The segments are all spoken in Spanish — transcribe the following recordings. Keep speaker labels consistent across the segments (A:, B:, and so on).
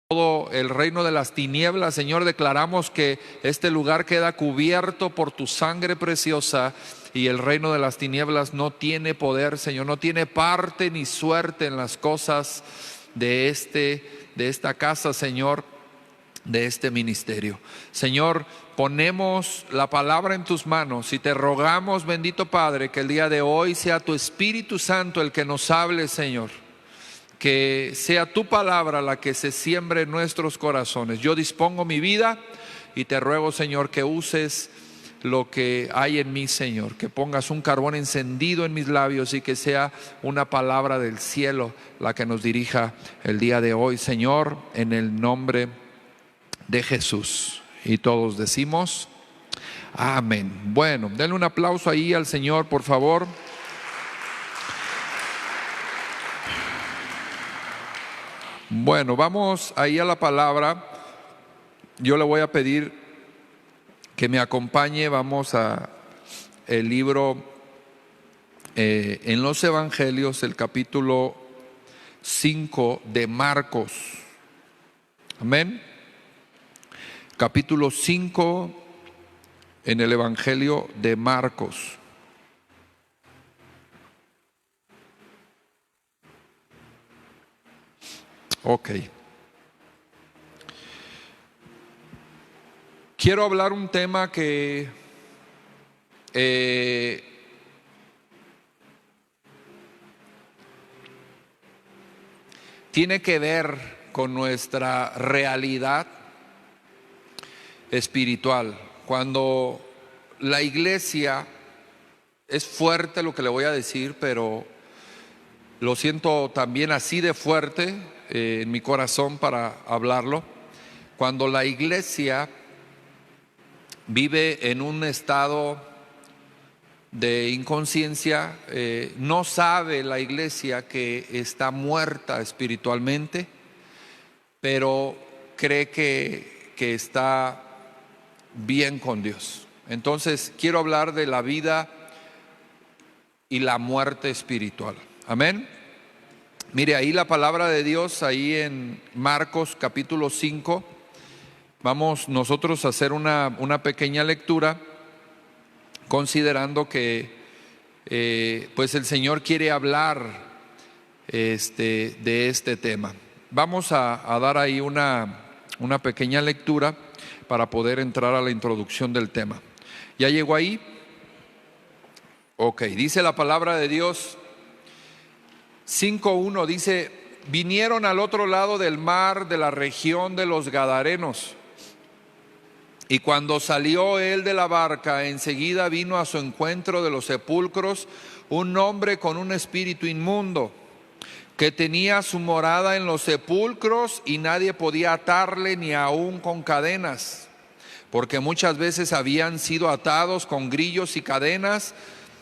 A: todo el reino de las tinieblas. Señor, declaramos que este lugar queda cubierto por tu sangre preciosa y el reino de las tinieblas no tiene poder, Señor, no tiene parte ni suerte en las cosas de esta casa, Señor, de este ministerio. Señor, ponemos la palabra en tus manos y te rogamos, bendito Padre, que el día de hoy sea tu Espíritu Santo el que nos hable, Señor. Que sea tu palabra la que se siembre en nuestros corazones. Yo dispongo mi vida y te ruego, Señor, que uses lo que hay en mí, Señor. Que pongas un carbón encendido en mis labios y que sea una palabra del cielo la que nos dirija el día de hoy, Señor, en el nombre de Jesús. Y todos decimos amén. Bueno, denle un aplauso ahí al Señor, por favor. Bueno, vamos ahí a la palabra. Yo le voy a pedir que me acompañe. Vamos a el libro en los Evangelios, el capítulo 5 de Marcos. Amén. Capítulo 5 en el Evangelio de Marcos. Ok. Quiero hablar un tema que tiene que ver con nuestra realidad espiritual. Cuando la iglesia, es fuerte lo que le voy a decir, pero lo siento también así de fuerte en mi corazón para hablarlo. Cuando la iglesia vive en un estado de inconsciencia, no sabe la iglesia que está muerta espiritualmente, pero cree que está bien con Dios. Entonces quiero hablar de la vida y la muerte espiritual. Amén. Mire ahí la palabra de Dios, ahí en Marcos capítulo 5. Vamos nosotros a hacer una pequeña lectura, considerando que pues el Señor quiere hablar de este tema. Vamos a dar ahí una pequeña lectura para poder entrar a la introducción del tema. ¿Ya llegó ahí? Ok, dice la palabra de Dios 5:1, dice: vinieron al otro lado del mar de la región de los Gadarenos, y cuando salió él de la barca, enseguida vino a su encuentro de los sepulcros un hombre con un espíritu inmundo, que tenía su morada en los sepulcros, y nadie podía atarle ni aun con cadenas, porque muchas veces habían sido atados con grillos y cadenas,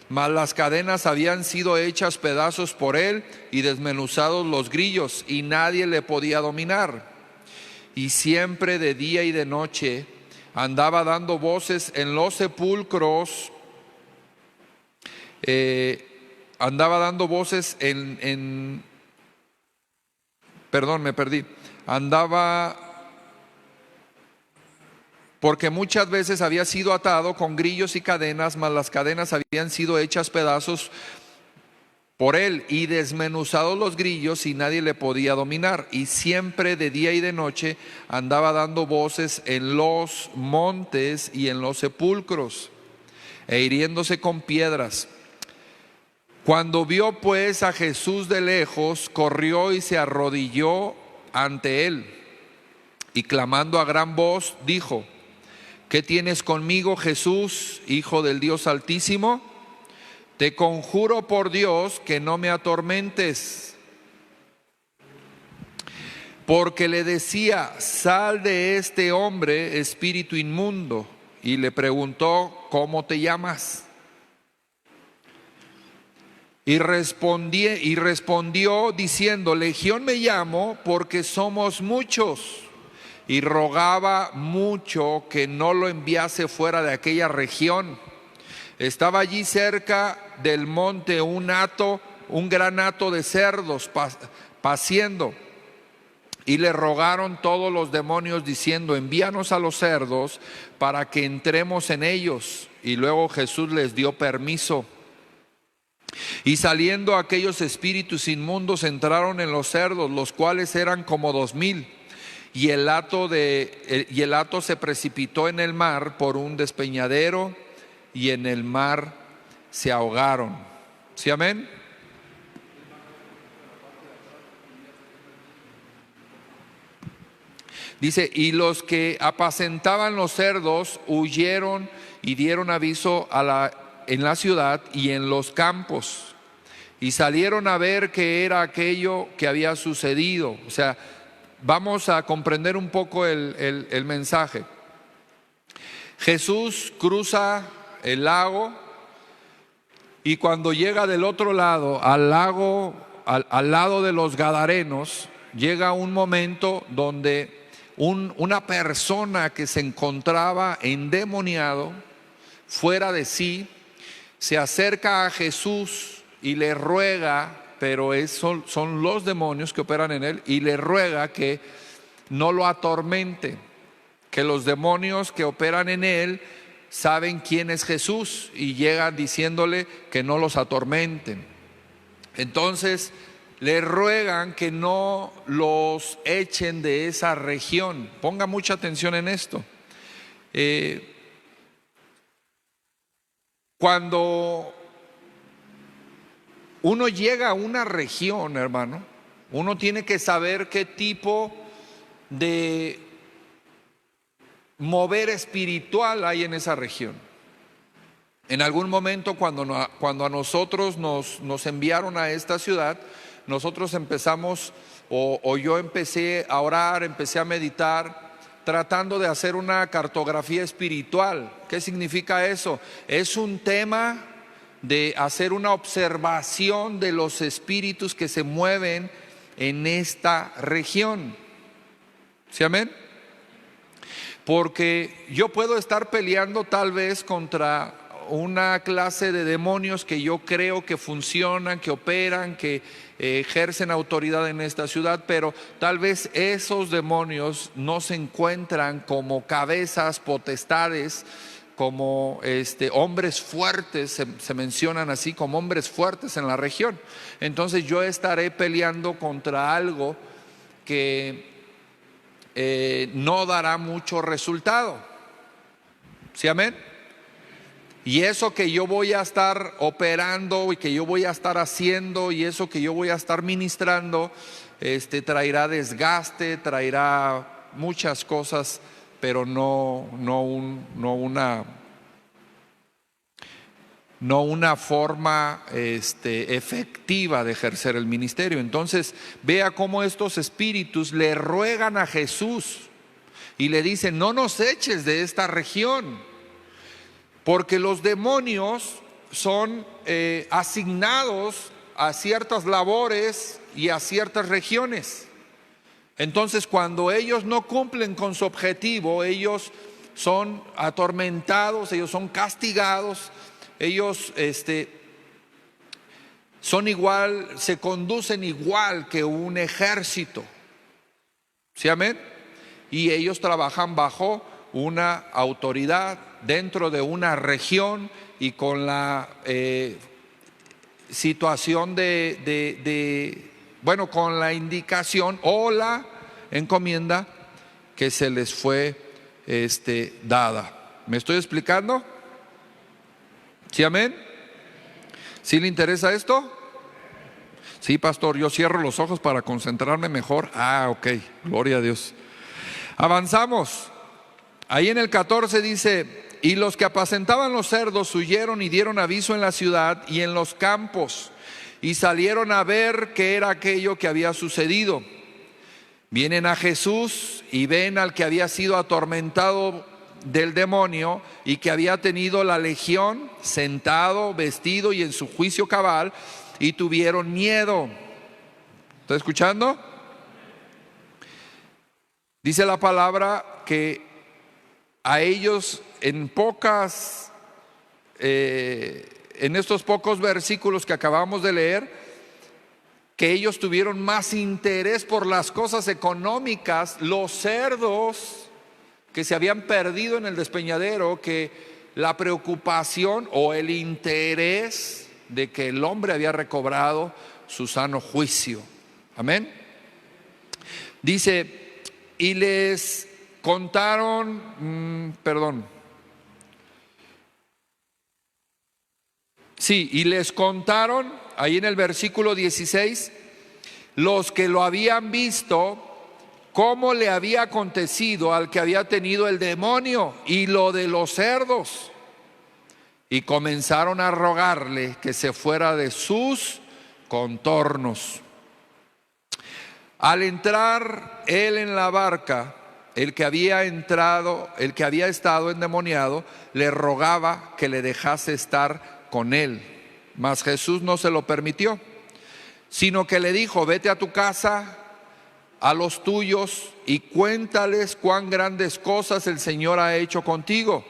A: mas las cadenas habían sido hechas pedazos por él y desmenuzados los grillos, y nadie le podía dominar. Y siempre de día y de noche andaba dando voces en los sepulcros, andaba dando voces perdón, me perdí. Porque muchas veces había sido atado con grillos y cadenas, mas las cadenas habían sido hechas pedazos por él y desmenuzados los grillos, y nadie le podía dominar. Y siempre de día y de noche andaba dando voces en los montes y en los sepulcros, e hiriéndose con piedras. Cuando vio pues a Jesús de lejos, corrió y se arrodilló ante él, y clamando a gran voz dijo: ¿qué tienes conmigo, Jesús, Hijo del Dios Altísimo? Te conjuro por Dios que no me atormentes. Porque le decía: sal de este hombre, espíritu inmundo. Y le preguntó: ¿cómo te llamas? Y respondió diciendo: Legión me llamo, porque somos muchos. Y rogaba mucho que no lo enviase fuera de aquella región. Estaba allí cerca del monte un gran hato de cerdos paciendo. Y le rogaron todos los demonios diciendo: envíanos a los cerdos para que entremos en ellos. Y luego Jesús les dio permiso. Y saliendo aquellos espíritus inmundos entraron en los cerdos, los cuales eran como 2000. Y el hato se precipitó en el mar por un despeñadero, y en el mar se ahogaron. ¿Sí, amén? Dice: y los que apacentaban los cerdos huyeron y dieron aviso en la ciudad y en los campos, y salieron a ver qué era aquello que había sucedido. O sea, vamos a comprender un poco el mensaje. Jesús cruza el lago, y cuando llega del otro lado, al lago, al lado de los Gadarenos, llega un momento donde una persona que se encontraba endemoniado, fuera de sí, se acerca a Jesús y le ruega, pero son los demonios que operan en él, y le ruega que no lo atormente, que los demonios que operan en él saben quién es Jesús y llegan diciéndole que no los atormenten. Entonces le ruegan que no los echen de esa región. Ponga mucha atención en esto. Cuando uno llega a una región, hermano, uno tiene que saber qué tipo de mover espiritual hay en esa región. En algún momento cuando a nosotros nos enviaron a esta ciudad, nosotros empezamos, o yo empecé a orar, empecé a meditar, tratando de hacer una cartografía espiritual. ¿Qué significa eso? Es un tema de hacer una observación de los espíritus que se mueven en esta región. ¿Sí, amén? Porque yo puedo estar peleando tal vez contra una clase de demonios que yo creo que funcionan, que operan, que ejercen autoridad en esta ciudad, pero tal vez esos demonios no se encuentran como cabezas, potestades, como hombres fuertes, se mencionan así como hombres fuertes en la región. Entonces yo estaré peleando contra algo que no dará mucho resultado. ¿Sí, amén? Y eso que yo voy a estar operando y que yo voy a estar haciendo y eso que yo voy a estar ministrando, traerá desgaste, traerá muchas cosas, pero no una forma efectiva de ejercer el ministerio. Entonces vea cómo estos espíritus le ruegan a Jesús y le dicen: no nos eches de esta región, porque los demonios son asignados a ciertas labores y a ciertas regiones. Entonces cuando ellos no cumplen con su objetivo, ellos son atormentados, ellos son castigados, ellos son igual, se conducen igual que un ejército. ¿Sí, amén? Y ellos trabajan bajo una autoridad dentro de una región y con la situación con la indicación o la encomienda que se les fue dada. ¿Me estoy explicando? ¿Sí, amén? ¿Sí le interesa esto? Sí, pastor, yo cierro los ojos para concentrarme mejor. Ok, gloria a Dios. Avanzamos. Ahí en el 14 dice: y los que apacentaban los cerdos huyeron y dieron aviso en la ciudad y en los campos, y salieron a ver qué era aquello que había sucedido. Vienen a Jesús y ven al que había sido atormentado del demonio y que había tenido la legión, sentado, vestido y en su juicio cabal, y tuvieron miedo. ¿Está escuchando? Dice la palabra que a ellos en estos pocos versículos que acabamos de leer, que ellos tuvieron más interés por las cosas económicas, los cerdos que se habían perdido en el despeñadero, que la preocupación o el interés de que el hombre había recobrado su sano juicio. Amén. Dice, y les contaron, y les contaron, ahí en el versículo 16, los que lo habían visto, cómo le había acontecido al que había tenido el demonio y lo de los cerdos. Y comenzaron a rogarle que se fuera de sus contornos. Al entrar él en la barca, el que había estado endemoniado, le rogaba que le dejase estar con él. Mas Jesús no se lo permitió, sino que le dijo: vete a tu casa, a los tuyos, y cuéntales cuán grandes cosas el Señor ha hecho contigo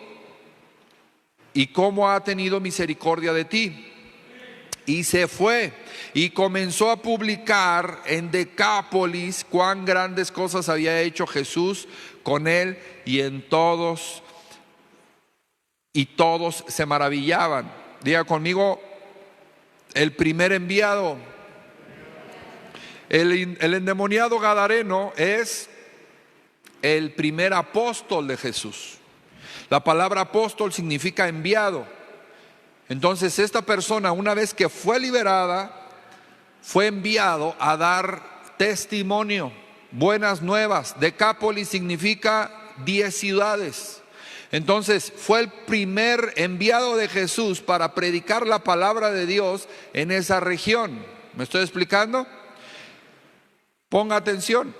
A: y cómo ha tenido misericordia de ti. Y se fue y comenzó a publicar en Decápolis cuán grandes cosas había hecho Jesús con él, y todos se maravillaban. Diga conmigo, el primer enviado. El endemoniado gadareno es el primer apóstol de Jesús. La palabra apóstol significa enviado. Entonces esta persona, una vez que fue liberada, fue enviado a dar testimonio, buenas nuevas. Decápolis significa 10 ciudades. Entonces fue el primer enviado de Jesús para predicar la palabra de Dios en esa región. ¿Me estoy explicando? Ponga atención.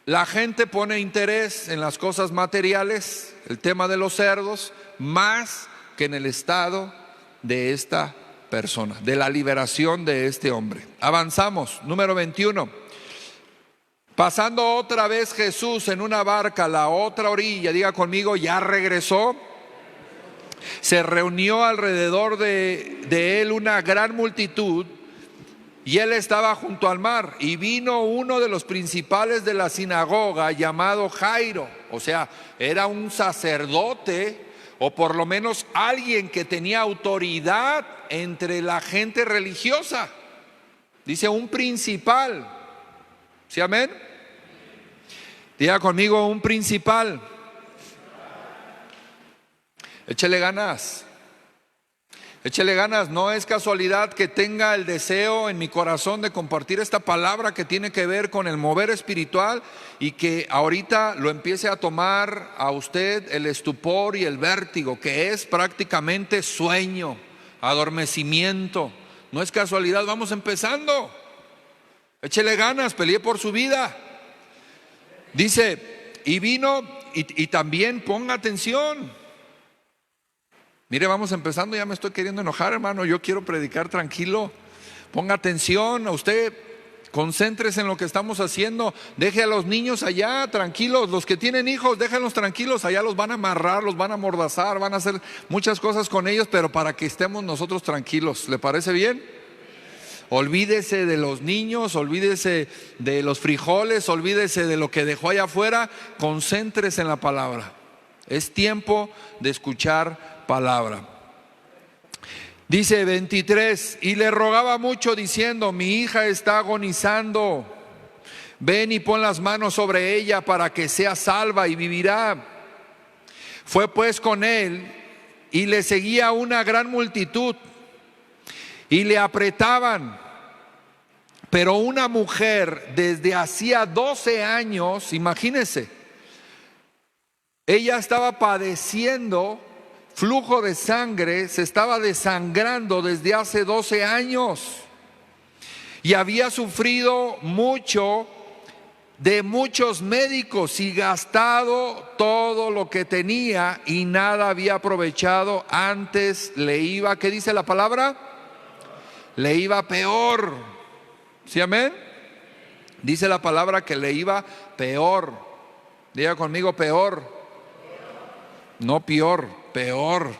A: La gente pone interés en las cosas materiales, el tema de los cerdos, más que en el estado de esta persona, de la liberación de este hombre. Avanzamos, número 21. Pasando otra vez Jesús en una barca a la otra orilla, diga conmigo, ya regresó. Se reunió alrededor de él una gran multitud, y él estaba junto al mar, y vino uno de los principales de la sinagoga llamado Jairo. O sea, era un sacerdote, o por lo menos alguien que tenía autoridad entre la gente religiosa. Dice un principal. ¿Sí, amén? Diga conmigo, un principal. Échele ganas. Échele ganas. No es casualidad que tenga el deseo en mi corazón de compartir esta palabra que tiene que ver con el mover espiritual, y que ahorita lo empiece a tomar a usted el estupor y el vértigo, que es prácticamente sueño, adormecimiento. No es casualidad, vamos empezando. Échele ganas, pelee por su vida. Dice, y vino, y también ponga atención. Mire, vamos empezando, ya me estoy queriendo enojar, hermano. Yo quiero predicar tranquilo. Ponga atención, a usted, concéntrese en lo que estamos haciendo. Deje a los niños allá tranquilos. Los que tienen hijos, déjenlos tranquilos. Allá los van a amarrar, los van a amordazar, van a hacer muchas cosas con ellos, pero para que estemos nosotros tranquilos. ¿Le parece bien? Olvídese de los niños, olvídese de los frijoles, olvídese de lo que dejó allá afuera. Concéntrese en la palabra. Es tiempo de escuchar palabra. Dice 23, y le rogaba mucho diciendo: mi hija está agonizando, ven y pon las manos sobre ella para que sea salva y vivirá. Fue pues con él, y le seguía una gran multitud, y le apretaban. Pero una mujer desde hacía 12 años, imagínense, ella estaba padeciendo flujo de sangre, se estaba desangrando desde hace 12 años, y había sufrido mucho de muchos médicos y gastado todo lo que tenía, y nada había aprovechado. Antes le iba, ¿qué dice la palabra? Le iba peor. ¿Sí, amén? Dice la palabra que le iba peor. Diga conmigo, peor. No peor, peor.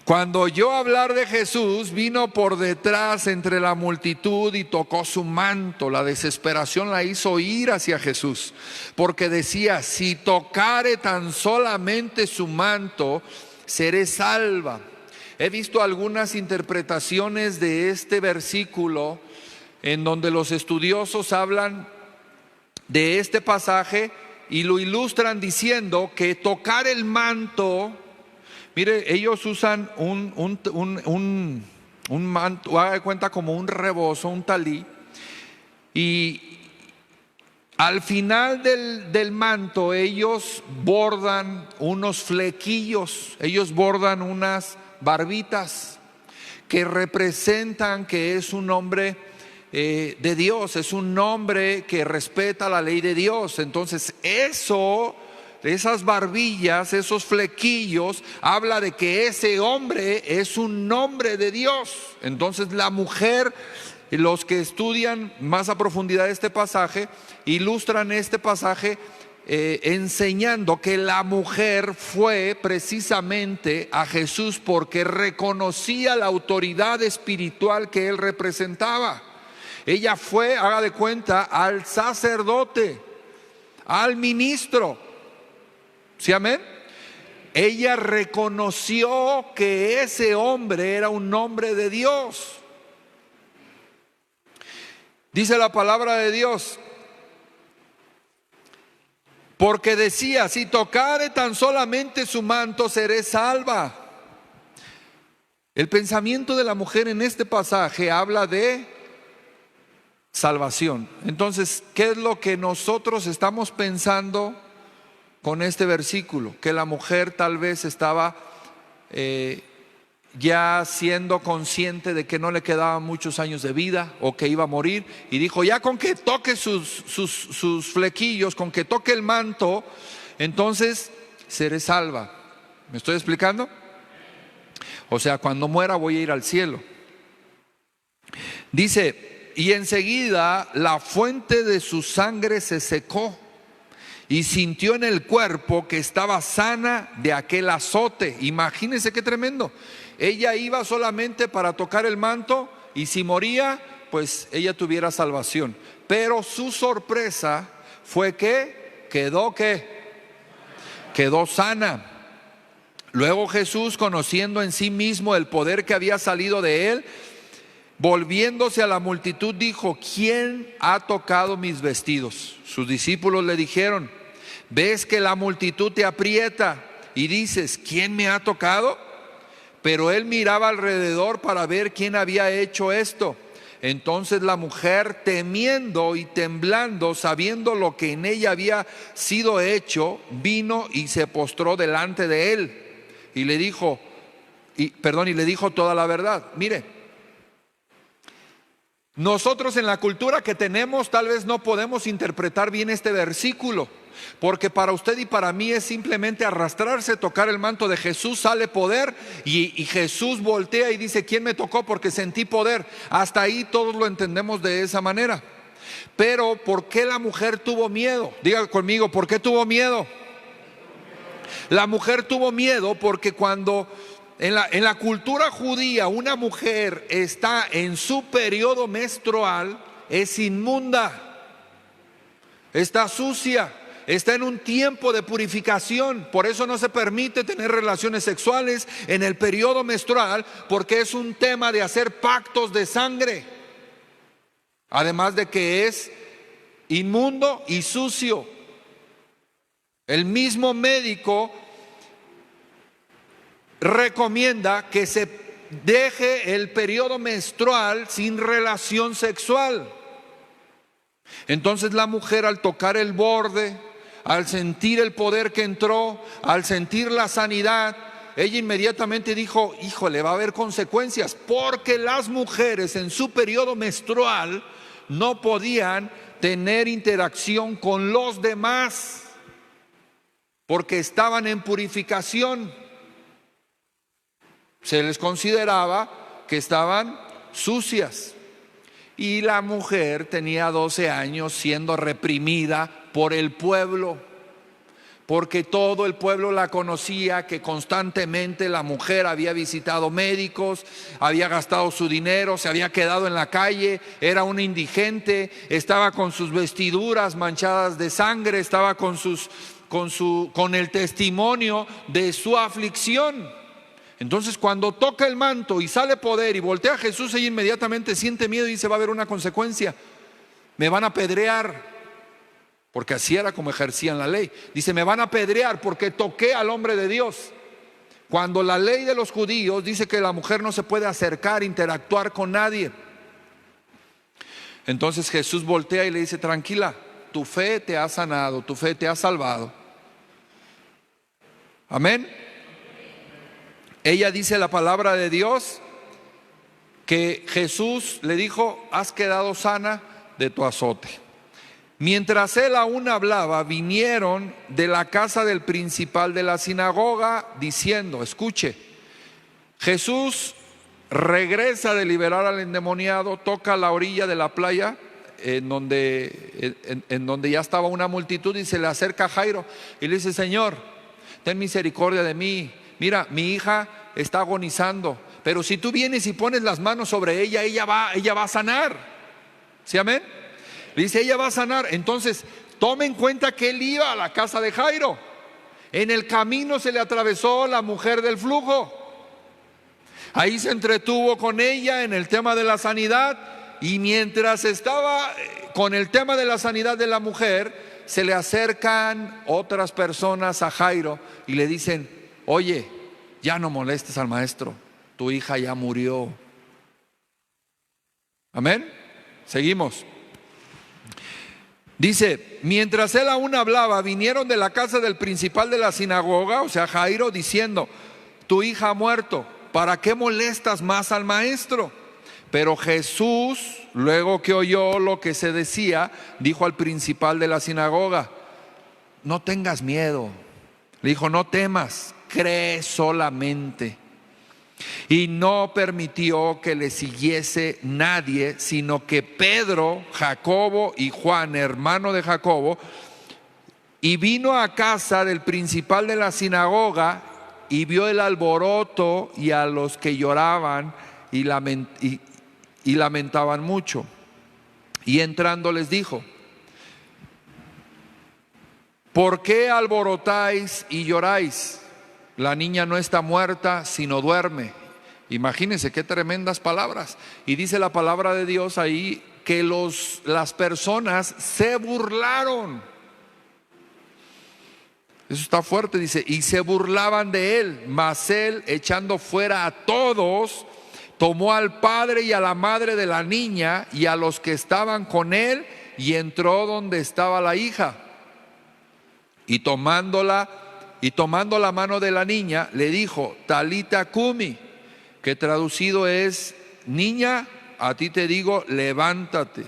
A: Cuando oyó hablar de Jesús, vino por detrás entre la multitud y tocó su manto. La desesperación la hizo ir hacia Jesús, porque decía: si tocare tan solamente su manto, seré salva. He visto algunas interpretaciones de este versículo en donde los estudiosos hablan de este pasaje y lo ilustran diciendo que tocar el manto, mire, ellos usan un manto, haga de cuenta, como un rebozo, un talí, y al final del manto ellos bordan unos flequillos, ellos bordan unas barbitas que representan que es un hombre de Dios, es un hombre que respeta la ley de Dios. Entonces esas barbillas, esos flequillos, habla de que ese hombre es un hombre de Dios. Entonces la mujer, los que estudian más a profundidad este pasaje, ilustran este pasaje enseñando que la mujer fue precisamente a Jesús porque reconocía la autoridad espiritual que él representaba. Ella fue, haga de cuenta, al sacerdote, al ministro. ¿Sí, amén? Ella reconoció que ese hombre era un hombre de Dios. Dice la palabra de Dios, porque decía: si tocare tan solamente su manto, seré salva. El pensamiento de la mujer en este pasaje habla de salvación. Entonces, ¿qué es lo que nosotros estamos pensando con este versículo? Que la mujer tal vez estaba ya siendo consciente de que no le quedaban muchos años de vida o que iba a morir, y dijo: ya con que toque sus flequillos, con que toque el manto, entonces seré salva. ¿Me estoy explicando? O sea, cuando muera voy a ir al cielo. Dice: y enseguida la fuente de su sangre se secó, y sintió en el cuerpo que estaba sana de aquel azote. Imagínense qué tremendo. Ella iba solamente para tocar el manto, y si moría, pues ella tuviera salvación. Pero su sorpresa fue que quedó sana. Luego Jesús, conociendo en sí mismo el poder que había salido de él, volviéndose a la multitud, dijo: ¿quién ha tocado mis vestidos? Sus discípulos le dijeron: ¿ves que la multitud te aprieta y dices: ¿quién me ha tocado? Pero él miraba alrededor para ver quién había hecho esto. Entonces la mujer, temiendo y temblando, sabiendo lo que en ella había sido hecho, vino y se postró delante de él y le dijo toda la verdad. Mire, nosotros en la cultura que tenemos tal vez no podemos interpretar bien este versículo, porque para usted y para mí es simplemente arrastrarse, tocar el manto de Jesús, sale poder, y Jesús voltea y dice: ¿quién me tocó? Porque sentí poder. Hasta ahí todos lo entendemos de esa manera. Pero ¿por qué la mujer tuvo miedo? Diga conmigo, ¿por qué tuvo miedo? La mujer tuvo miedo porque cuando en la cultura judía una mujer está en su periodo menstrual, es inmunda, está sucia, está en un tiempo de purificación. Por eso no se permite tener relaciones sexuales en el periodo menstrual, porque es un tema de hacer pactos de sangre. Además de que es inmundo y sucio. El mismo médico recomienda que se deje el periodo menstrual sin relación sexual. Entonces la mujer, al tocar el borde, al sentir el poder que entró, al sentir la sanidad, ella inmediatamente dijo: híjole, va a haber consecuencias, porque las mujeres en su periodo menstrual no podían tener interacción con los demás porque estaban en purificación. Se les consideraba que estaban sucias. Y la mujer tenía 12 años siendo reprimida por el pueblo porque todo el pueblo la conocía, que constantemente la mujer había visitado médicos, había gastado su dinero, se había quedado en la calle, era una indigente, estaba con sus vestiduras manchadas de sangre, estaba con el testimonio de su aflicción. Entonces, cuando toca el manto y sale poder y voltea a Jesús, ella inmediatamente siente miedo y dice: va a haber una consecuencia, me van a apedrear. Porque así era como ejercían la ley. Dice: me van a apedrear porque toqué al hombre de Dios. Cuando la ley de los judíos dice que la mujer no se puede acercar, interactuar con nadie. Entonces Jesús voltea y le dice: tranquila, tu fe te ha sanado, tu fe te ha salvado. Amén. Ella dice la palabra de Dios que Jesús le dijo: has quedado sana de tu azote. Mientras él aún hablaba, vinieron de la casa del principal de la sinagoga diciendo, escuche, Jesús regresa de liberar al endemoniado, toca la orilla de la playa en donde ya estaba una multitud, y se le acerca a Jairo y le dice: Señor, ten misericordia de mí, mira, mi hija está agonizando, pero si tú vienes y pones las manos sobre ella, ella va a sanar. ¿Sí, amén? Dice: ella va a sanar. Entonces, tome en cuenta que él iba a la casa de Jairo. En el camino se le atravesó la mujer del flujo. Ahí se entretuvo con ella en el tema de la sanidad. Y mientras estaba con el tema de la sanidad de la mujer, se le acercan otras personas a Jairo y le dicen: oye, ya no molestes al maestro, tu hija ya murió. Amén. Seguimos. Dice: mientras él aún hablaba, vinieron de la casa del principal de la sinagoga, o sea Jairo, diciendo: tu hija ha muerto, ¿para qué molestas más al maestro? Pero Jesús, luego que oyó lo que se decía, dijo al principal de la sinagoga: no tengas miedo. Le dijo: no temas, cree solamente. Y no permitió que le siguiese nadie, sino que Pedro, Jacobo y Juan, hermano de Jacobo, y vino a casa del principal de la sinagoga y vio el alboroto y a los que lloraban y lamentaban mucho. Y entrando les dijo: ¿por qué alborotáis y lloráis? La niña no está muerta, sino duerme. Imagínense qué tremendas palabras. Y dice la palabra de Dios ahí que las personas se burlaron. Eso está fuerte, dice, y se burlaban de él. Mas él, echando fuera a todos, tomó al padre y a la madre de la niña y a los que estaban con él, y entró donde estaba la hija. Y tomando la mano de la niña, le dijo: Talita cumi, que traducido es: niña, a ti te digo, levántate.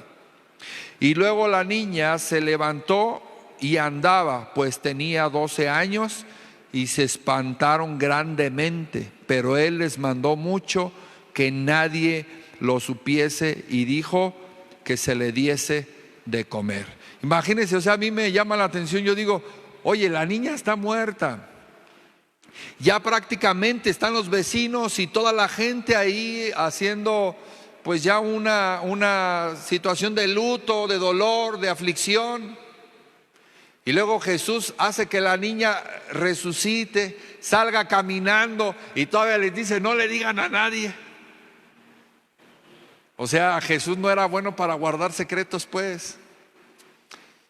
A: Y luego la niña se levantó y andaba, pues tenía 12 años, y se espantaron grandemente. Pero él les mandó mucho que nadie lo supiese, y dijo que se le diese de comer. Imagínense, o sea, a mí me llama la atención. Yo digo: oye, la niña está muerta. Ya prácticamente están los vecinos y toda la gente ahí haciendo pues ya una situación de luto, de dolor, de aflicción. Y luego Jesús hace que la niña resucite, salga caminando, y todavía les dice: no le digan a nadie. O sea, Jesús no era bueno para guardar secretos, pues.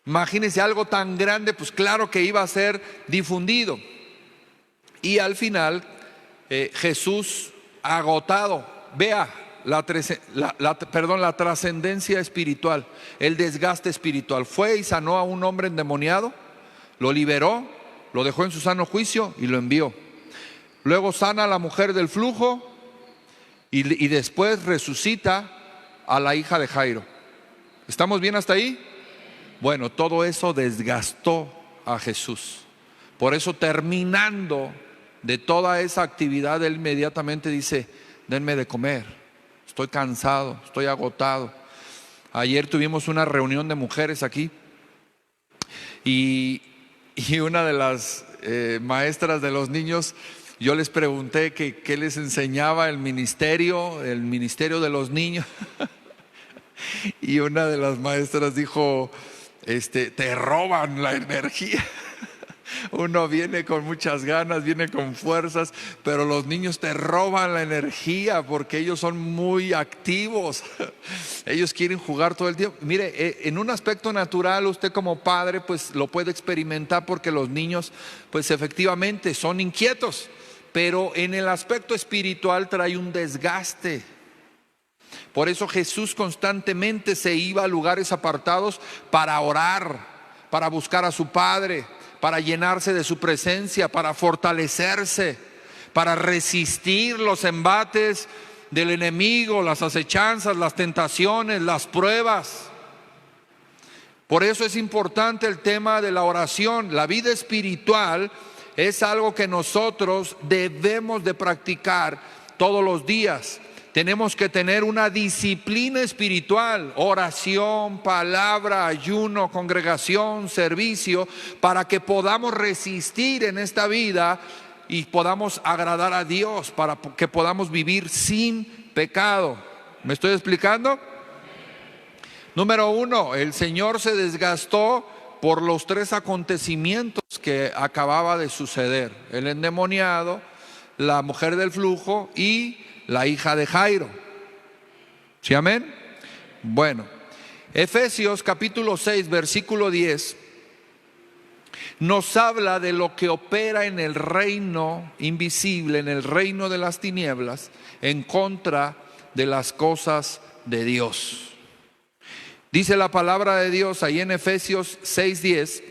A: Imagínense algo tan grande, pues claro que iba a ser difundido. Y al final Jesús, agotado, vea la trascendencia espiritual, el desgaste espiritual, fue y sanó a un hombre endemoniado, lo liberó, lo dejó en su sano juicio y lo envió. Luego sana a la mujer del flujo y después resucita a la hija de Jairo. ¿Estamos bien hasta ahí? Bueno, todo eso desgastó a Jesús. Por eso, terminando de toda esa actividad, él inmediatamente dice: denme de comer, estoy cansado, estoy agotado. Ayer tuvimos una reunión de mujeres aquí y Y una de las maestras de los niños, yo les pregunté que qué les enseñaba el ministerio de los niños. Y una de las maestras dijo, te roban la energía. Uno viene con muchas ganas, viene con fuerzas, pero los niños te roban la energía porque ellos son muy activos. Ellos quieren jugar todo el tiempo. Mire, en un aspecto natural, usted como padre pues lo puede experimentar porque los niños pues efectivamente son inquietos, pero en el aspecto espiritual trae un desgaste. Por eso Jesús constantemente se iba a lugares apartados para orar, para buscar a su Padre, para llenarse de su presencia, para fortalecerse, para resistir los embates del enemigo, las acechanzas, las tentaciones, las pruebas. Por eso es importante el tema de la oración. La vida espiritual es algo que nosotros debemos de practicar todos los días. Tenemos que tener una disciplina espiritual, oración, palabra, ayuno, congregación, servicio, para que podamos resistir en esta vida y podamos agradar a Dios, para que podamos vivir sin pecado. ¿Me estoy explicando? Número 1, el Señor se desgastó por los 3 acontecimientos que acababa de suceder: el endemoniado, la mujer del flujo y la hija de Jairo. ¿Sí, amén? Bueno, Efesios capítulo 6, versículo 10 nos habla de lo que opera en el reino invisible, en el reino de las tinieblas, en contra de las cosas de Dios. Dice la palabra de Dios ahí en Efesios 6:10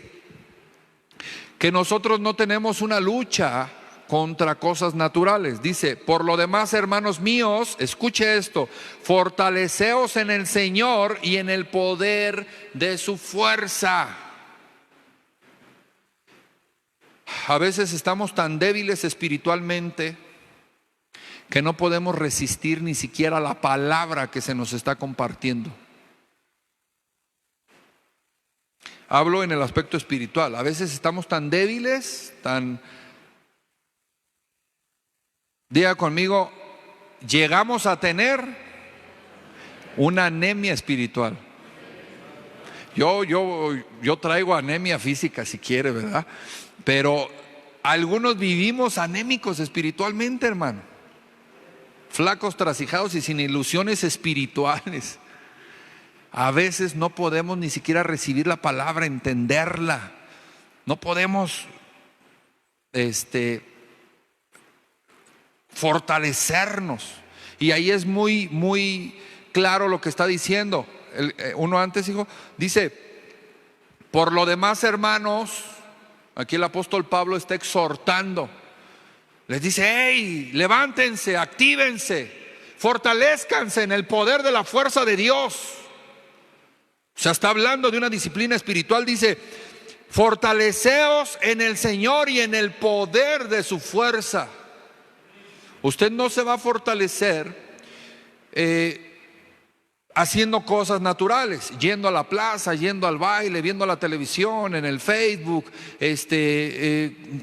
A: que nosotros no tenemos una lucha contra cosas naturales. Dice, por lo demás, hermanos míos, escuche esto: fortaleceos en el Señor y en el poder de su fuerza. A veces estamos tan débiles espiritualmente que no podemos resistir ni siquiera la palabra que se nos está compartiendo. Hablo en el aspecto espiritual. A veces estamos tan débiles, diga conmigo, llegamos a tener una anemia espiritual. Yo traigo anemia física si quiere, ¿verdad? Pero algunos vivimos anémicos espiritualmente, hermano. Flacos, trasijados y sin ilusiones espirituales. A veces no podemos ni siquiera recibir la palabra, entenderla. No podemos fortalecernos. Y ahí es muy, muy claro lo que está diciendo. Uno antes dice, por lo demás, hermanos, aquí el apóstol Pablo está exhortando. Les dice, hey, levántense, actívense, fortalezcanse en el poder de la fuerza de Dios. O sea, está hablando de una disciplina espiritual. Dice, fortaleceos en el Señor y en el poder de su fuerza. Usted no se va a fortalecer haciendo cosas naturales, yendo a la plaza, yendo al baile, viendo la televisión, en el Facebook,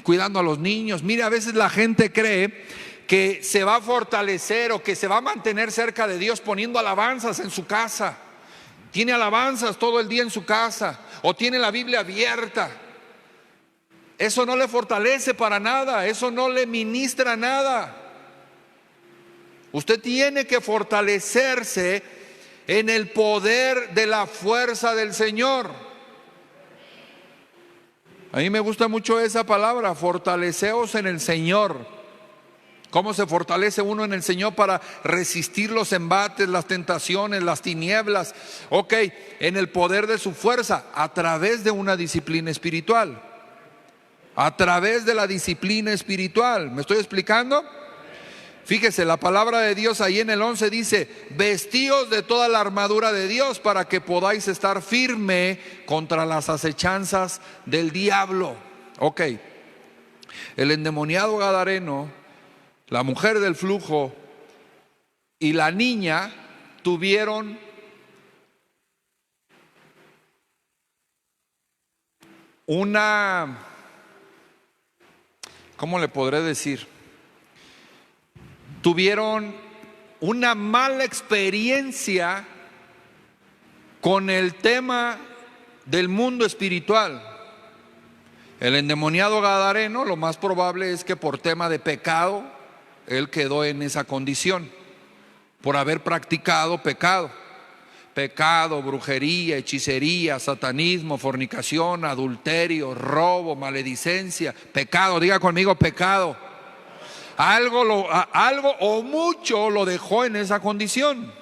A: cuidando a los niños. Mire, a veces la gente cree que se va a fortalecer o que se va a mantener cerca de Dios poniendo alabanzas en su casa. Tiene alabanzas todo el día en su casa o tiene la Biblia abierta. Eso no le fortalece para nada, eso no le ministra nada. Usted tiene que fortalecerse en el poder de la fuerza del Señor. A mí me gusta mucho esa palabra, fortaleceos en el Señor. ¿Cómo se fortalece uno en el Señor para resistir los embates, las tentaciones, las tinieblas? Ok, en el poder de su fuerza, a través de una disciplina espiritual. A través de la disciplina espiritual. ¿Me estoy explicando? Fíjese, la palabra de Dios ahí en el 11 dice, vestíos de toda la armadura de Dios para que podáis estar firme contra las acechanzas del diablo. Ok, el endemoniado gadareno, la mujer del flujo y la niña tuvieron una ¿cómo le podré decir? Tuvieron una mala experiencia con el tema del mundo espiritual. El endemoniado gadareno, lo más probable es que por tema de pecado, él quedó en esa condición, por haber practicado pecado. Pecado, brujería, hechicería, satanismo, fornicación, adulterio, robo, maledicencia. Pecado, diga conmigo, pecado. Algo o mucho lo dejó en esa condición.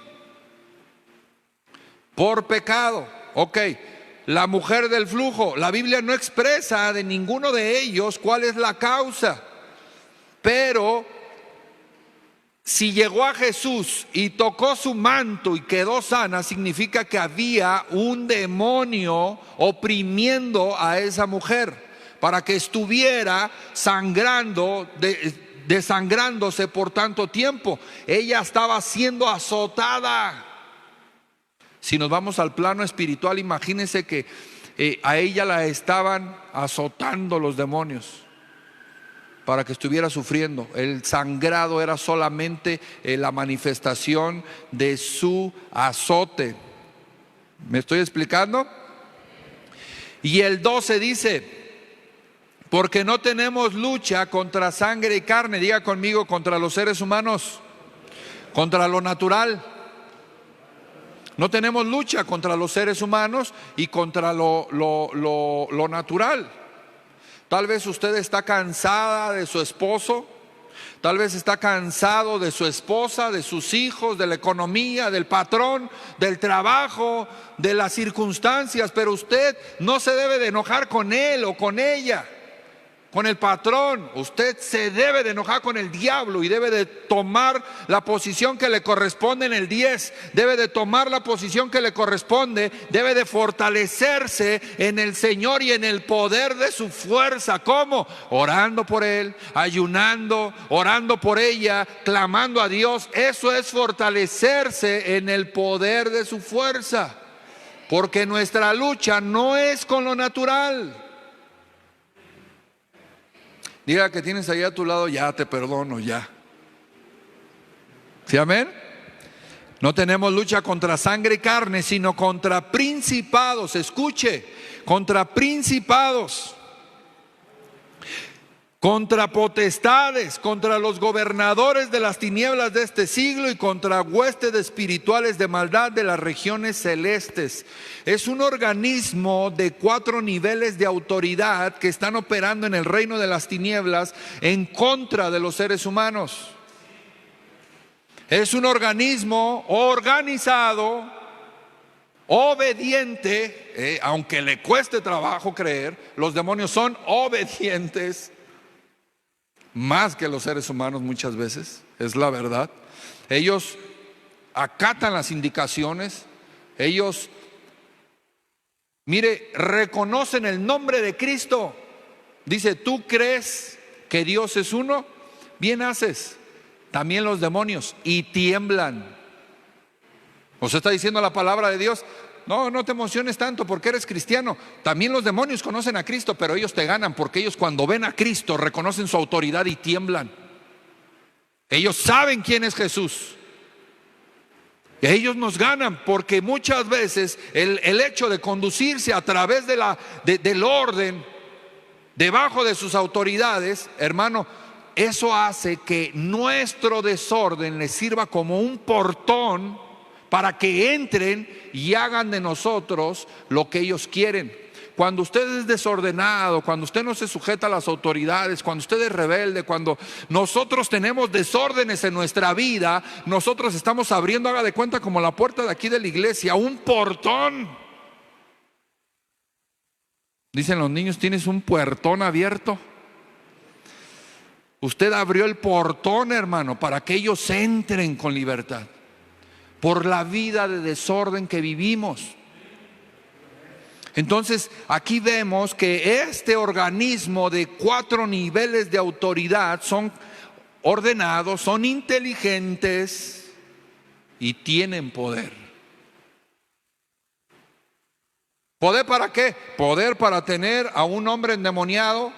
A: Por pecado. Ok, la mujer del flujo, la Biblia no expresa de ninguno de ellos cuál es la causa, pero si llegó a Jesús y tocó su manto y quedó sana, significa que había un demonio oprimiendo a esa mujer para que estuviera sangrando, desangrándose por tanto tiempo. Ella estaba siendo azotada. Si nos vamos al plano espiritual, imagínense que a ella la estaban azotando los demonios para que estuviera sufriendo. El sangrado era solamente la manifestación de su azote. ¿Me estoy explicando? Y el 12 dice: porque no tenemos lucha contra sangre y carne. Diga conmigo, contra los seres humanos, contra lo natural. No tenemos lucha contra los seres humanos y contra lo natural. Tal vez usted está cansada de su esposo, tal vez está cansado de su esposa, de sus hijos, de la economía, del patrón, del trabajo, de las circunstancias, pero usted no se debe de enojar con él o con ella, con el patrón. Usted se debe de enojar con el diablo y debe de tomar la posición que le corresponde en el 10. Debe de tomar la posición que le corresponde. Debe de fortalecerse en el Señor y en el poder de su fuerza. ¿Cómo? Orando por él, ayunando, orando por ella, clamando a Dios. Eso es fortalecerse en el poder de su fuerza, porque nuestra lucha no es con lo natural. Diga que tienes ahí a tu lado: ya te perdono, ya. ¿Sí, amén? No tenemos lucha contra sangre y carne, sino contra principados. Escuche, contra principados, contra potestades, contra los gobernadores de las tinieblas de este siglo y contra huestes espirituales de maldad de las regiones celestes. Es un organismo de 4 niveles de autoridad que están operando en el reino de las tinieblas en contra de los seres humanos. Es un organismo organizado, obediente, aunque le cueste trabajo creer. Los demonios son obedientes más que los seres humanos muchas veces, es la verdad. Ellos acatan las indicaciones. Ellos, mire, reconocen el nombre de Cristo. Dice: ¿tú crees que Dios es uno? Bien haces. También los demonios, y tiemblan. ¿Os está diciendo la palabra de Dios? No te emociones tanto porque eres cristiano. También los demonios conocen a Cristo, pero ellos te ganan, porque ellos, cuando ven a Cristo, reconocen su autoridad y tiemblan. Ellos saben quién es Jesús. Y ellos nos ganan, porque muchas veces el hecho de conducirse a través del orden, debajo de sus autoridades, hermano, eso hace que nuestro desorden les sirva como un portón para que entren y hagan de nosotros lo que ellos quieren. Cuando usted es desordenado, cuando usted no se sujeta a las autoridades, cuando usted es rebelde, cuando nosotros tenemos desórdenes en nuestra vida, nosotros estamos abriendo, haga de cuenta, como la puerta de aquí de la iglesia, un portón. Dicen los niños: tienes un puertón abierto. Usted abrió el portón, hermano, para que ellos entren con libertad, por la vida de desorden que vivimos. Entonces aquí vemos que este organismo de 4 niveles de autoridad son ordenados, son inteligentes y tienen poder. ¿Poder para qué? Poder para tener a un hombre endemoniado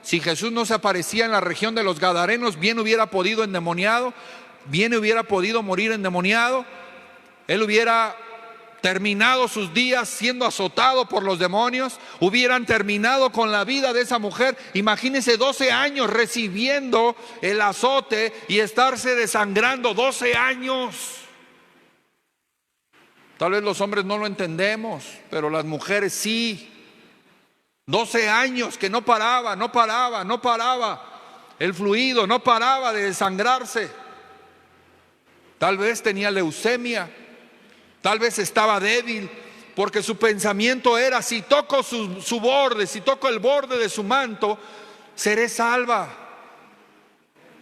A: Si Jesús no se aparecía en la región de los Gadarenos, bien hubiera podido endemoniado, bien hubiera podido morir endemoniado. Él hubiera terminado sus días siendo azotado por los demonios, hubieran terminado con la vida de esa mujer. Imagínense 12 años recibiendo el azote y estarse desangrando, 12 años. Tal vez los hombres no lo entendemos, pero las mujeres sí. 12 años que no paraba el fluido, no paraba de desangrarse. Tal vez tenía leucemia, tal vez estaba débil, porque su pensamiento era: si toco su borde, si toco el borde de su manto, seré salva.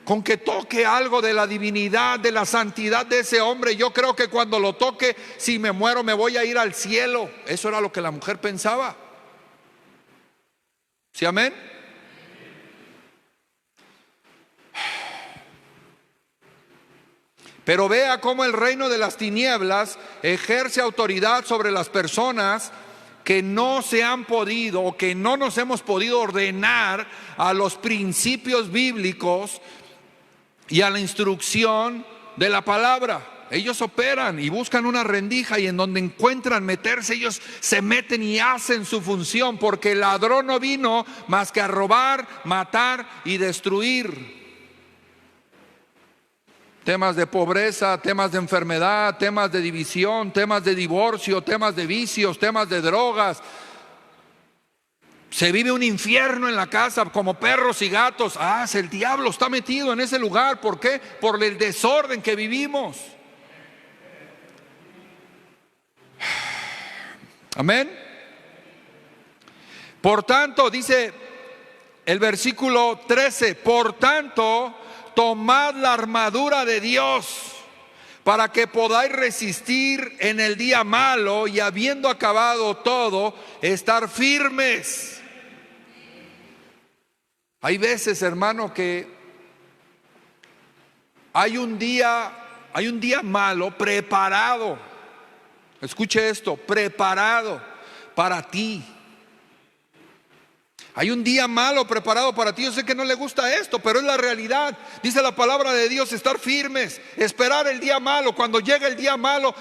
A: Con que toque algo de la divinidad, de la santidad de ese hombre, yo creo que cuando lo toque, si me muero me voy a ir al cielo. Eso era lo que la mujer pensaba. ¿Sí, amén? Pero vea cómo el reino de las tinieblas ejerce autoridad sobre las personas que no se han podido, o que no nos hemos podido ordenar a los principios bíblicos y a la instrucción de la palabra. Ellos operan y buscan una rendija, y en donde encuentran meterse, ellos se meten y hacen su función, porque el ladrón no vino más que a robar, matar y destruir. Temas de pobreza, temas de enfermedad, temas de división, temas de divorcio, temas de vicios, temas de drogas. Se vive un infierno en la casa como perros y gatos. El diablo está metido en ese lugar. ¿Por qué? Por el desorden que vivimos. Amén. Por tanto, dice el versículo 13, por tanto, tomad la armadura de Dios para que podáis resistir en el día malo, y habiendo acabado todo, estar firmes. Hay veces, hermano, que hay un día malo preparado. Escuche esto, preparado para ti. Hay un día malo preparado para ti. Yo sé que no le gusta esto, pero es la realidad. Dice la palabra de Dios: estar firmes, esperar el día malo. Cuando llegue el día malo,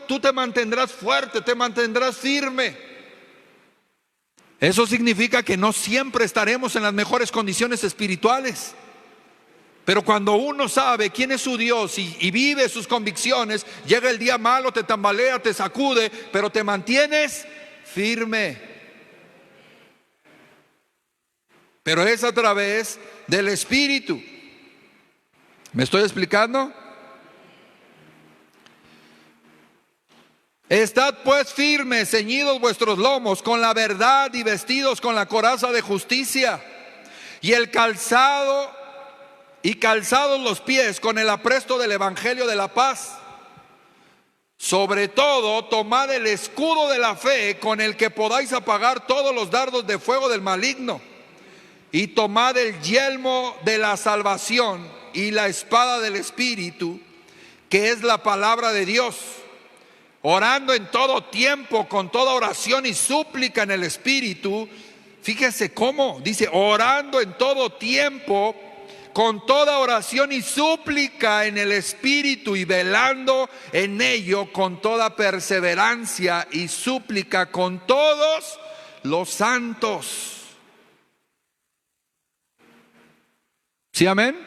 A: tú te mantendrás fuerte, te mantendrás firme. Eso significa que no siempre estaremos en las mejores condiciones espirituales. Pero cuando uno sabe quién es su Dios y vive sus convicciones, llega el día malo, te tambalea, te sacude, pero te mantienes firme. Pero es a través del Espíritu. ¿Me estoy explicando? Estad pues firmes, ceñidos vuestros lomos con la verdad y vestidos con la coraza de justicia, y calzados los pies con el apresto del evangelio de la paz. Sobre todo, tomad el escudo de la fe, con el que podáis apagar todos los dardos de fuego del maligno. Y tomad el yelmo de la salvación y la espada del Espíritu, que es la palabra de Dios, orando en todo tiempo con toda oración y súplica en el Espíritu. Fíjese cómo dice: orando en todo tiempo con toda oración y súplica en el Espíritu, y velando en ello con toda perseverancia y súplica con todos los santos. ¿Sí, amén?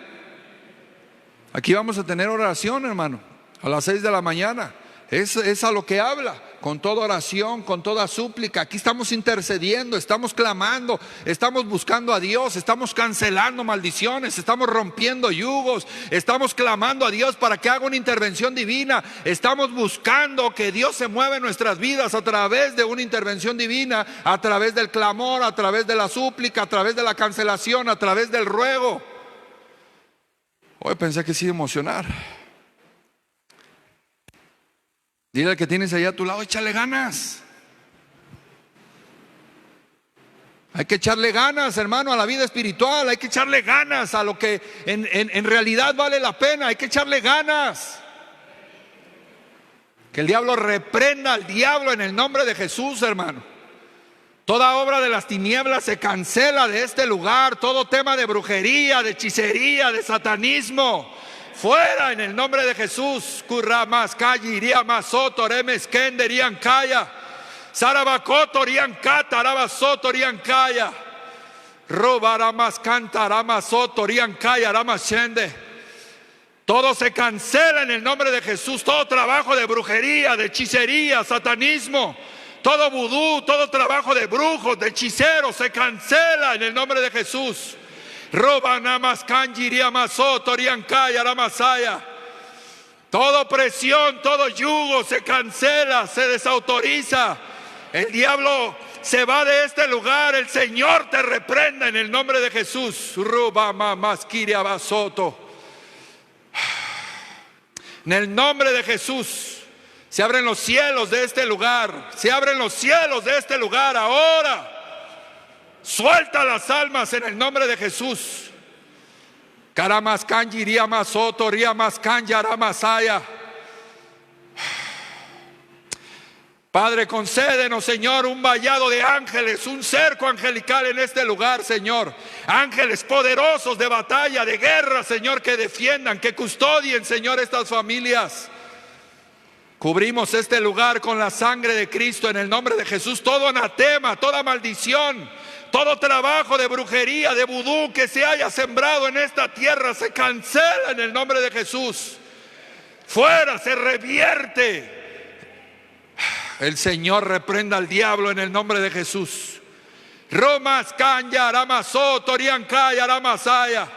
A: Aquí vamos a tener oración, hermano, a las 6 de la mañana. Es a lo que habla: con toda oración, con toda súplica. Aquí estamos intercediendo, estamos clamando, estamos buscando a Dios, estamos cancelando maldiciones, estamos rompiendo yugos, estamos clamando a Dios para que haga una intervención divina. Estamos buscando que Dios se mueva en nuestras vidas a través de una intervención divina, a través del clamor, a través de la súplica, a través de la cancelación, a través del ruego. Hoy pensé que sí iba a emocionar. Dile al que tienes allá a tu lado: échale ganas. Hay que echarle ganas, hermano, a la vida espiritual. Hay que echarle ganas a lo que en realidad vale la pena. Hay que echarle ganas. Que el diablo reprenda al diablo en el nombre de Jesús, hermano. Toda obra de las tinieblas se cancela de este lugar. Todo tema de brujería, de hechicería, de satanismo, fuera en el nombre de Jesús. Kurramas Kayi, Iriamas Soto, Remes Kender, Kaya, Sarabakoto, Kata, Arabasoto, Kaya, Robaramas Canta, Ramasoto, Kaya, Ramashende. Todo se cancela en el nombre de Jesús. Todo trabajo de brujería, de hechicería, satanismo, todo vudú, todo trabajo de brujos, de hechiceros, se cancela en el nombre de Jesús. Robanamas Kanjiria Masoto, Kaya, Ramasaya. Toda opresión, todo yugo se cancela, se desautoriza. El diablo se va de este lugar. El Señor te reprenda en el nombre de Jesús. Robamaskiria Basoto. En el nombre de Jesús. Se abren los cielos de este lugar. Se abren los cielos de este lugar ahora. Suelta las almas en el nombre de Jesús. Karamas kanji riamasoto riamas kanja ramasaya. Padre, concédenos, Señor, un vallado de ángeles, un cerco angelical en este lugar, Señor. Ángeles poderosos de batalla, de guerra, Señor, que defiendan, que custodien, Señor, estas familias. Cubrimos este lugar con la sangre de Cristo en el nombre de Jesús. Todo anatema, toda maldición, todo trabajo de brujería, de vudú que se haya sembrado en esta tierra se cancela en el nombre de Jesús. Fuera, se revierte. El Señor reprenda al diablo en el nombre de Jesús. Romas Kanya, Ramasoto, Riankaya, Ramasaya.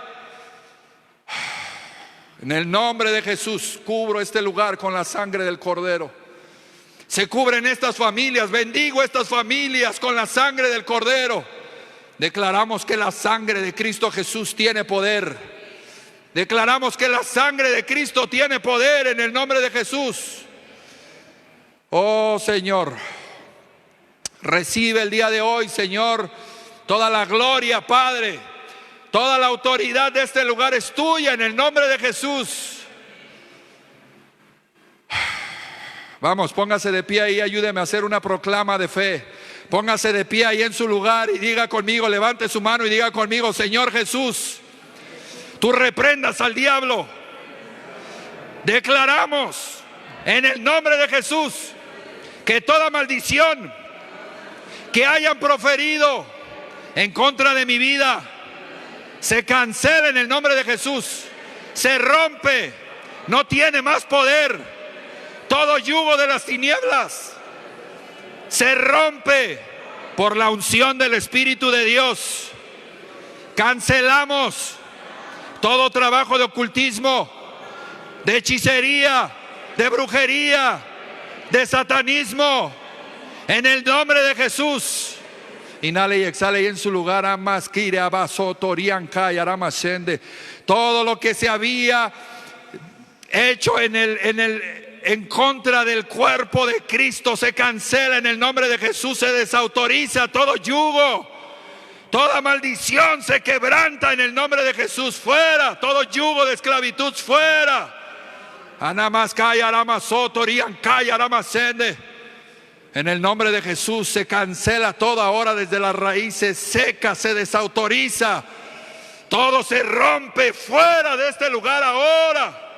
A: En el nombre de Jesús cubro este lugar con la sangre del Cordero. Se cubren estas familias, bendigo estas familias con la sangre del Cordero. Declaramos que la sangre de Cristo Jesús tiene poder. Declaramos que la sangre de Cristo tiene poder en el nombre de Jesús. Oh Señor, recibe el día de hoy, Señor, toda la gloria, Padre. Toda la autoridad de este lugar es tuya en el nombre de Jesús. Vamos, póngase de pie ahí, ayúdeme a hacer una proclama de fe. Póngase de pie ahí en su lugar y diga conmigo, levante su mano y diga conmigo: Señor Jesús, tú reprendas al diablo. Declaramos en el nombre de Jesús que toda maldición que hayan proferido en contra de mi vida se cancela en el nombre de Jesús. Se rompe, no tiene más poder. Todo yugo de las tinieblas se rompe por la unción del Espíritu de Dios. Cancelamos todo trabajo de ocultismo, de hechicería, de brujería, de satanismo, en el nombre de Jesús. Inhale y exhale y en su lugar todo lo que se había hecho en contra del cuerpo de Cristo se cancela en el nombre de Jesús. Se desautoriza todo yugo, toda maldición se quebranta en el nombre de Jesús. Fuera todo yugo de esclavitud, fuera. En el nombre de Jesús se cancela todo ahora desde las raíces secas, se desautoriza. Todo se rompe fuera de este lugar ahora.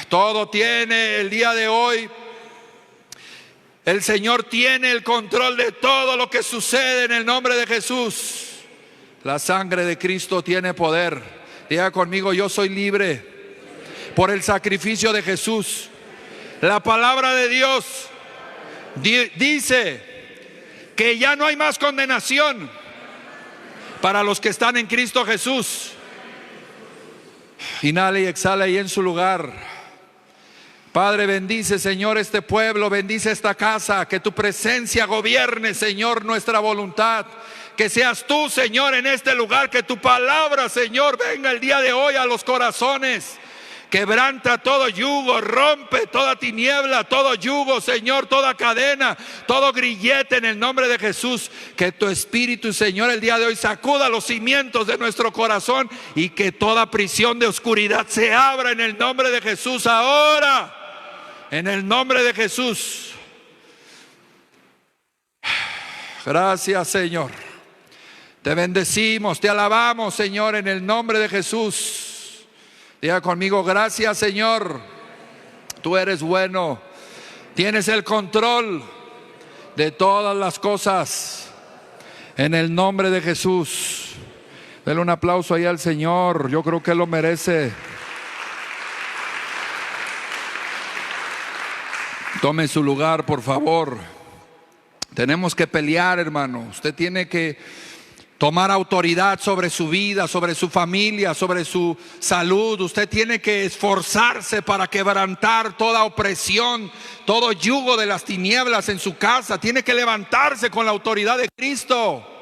A: Todo tiene el día de hoy. El Señor tiene el control de todo lo que sucede en el nombre de Jesús. La sangre de Cristo tiene poder. Diga conmigo: yo soy libre por el sacrificio de Jesús. La palabra de Dios dice que ya no hay más condenación para los que están en Cristo Jesús. Inhala y exhala ahí en su lugar. Padre, bendice, Señor, este pueblo, bendice esta casa, que tu presencia gobierne, Señor, nuestra voluntad. Que seas tú, Señor, en este lugar, que tu palabra, Señor, venga el día de hoy a los corazones. Quebranta todo yugo, rompe toda tiniebla, todo yugo, Señor, toda cadena, todo grillete en el nombre de Jesús. Que tu Espíritu, Señor, el día de hoy sacuda los cimientos de nuestro corazón y que toda prisión de oscuridad se abra en el nombre de Jesús ahora. En el nombre de Jesús. Gracias, Señor. Te bendecimos, te alabamos, Señor, en el nombre de Jesús. Diga conmigo: gracias, Señor. Tú eres bueno. Tienes el control de todas las cosas. En el nombre de Jesús. Dele un aplauso ahí al Señor. Yo creo que Él lo merece. Tome su lugar, por favor. Tenemos que pelear, hermano. Usted tiene que tomar autoridad sobre su vida, sobre su familia, sobre su salud. Usted tiene que esforzarse para quebrantar toda opresión, todo yugo de las tinieblas en su casa. Tiene que levantarse con la autoridad de Cristo.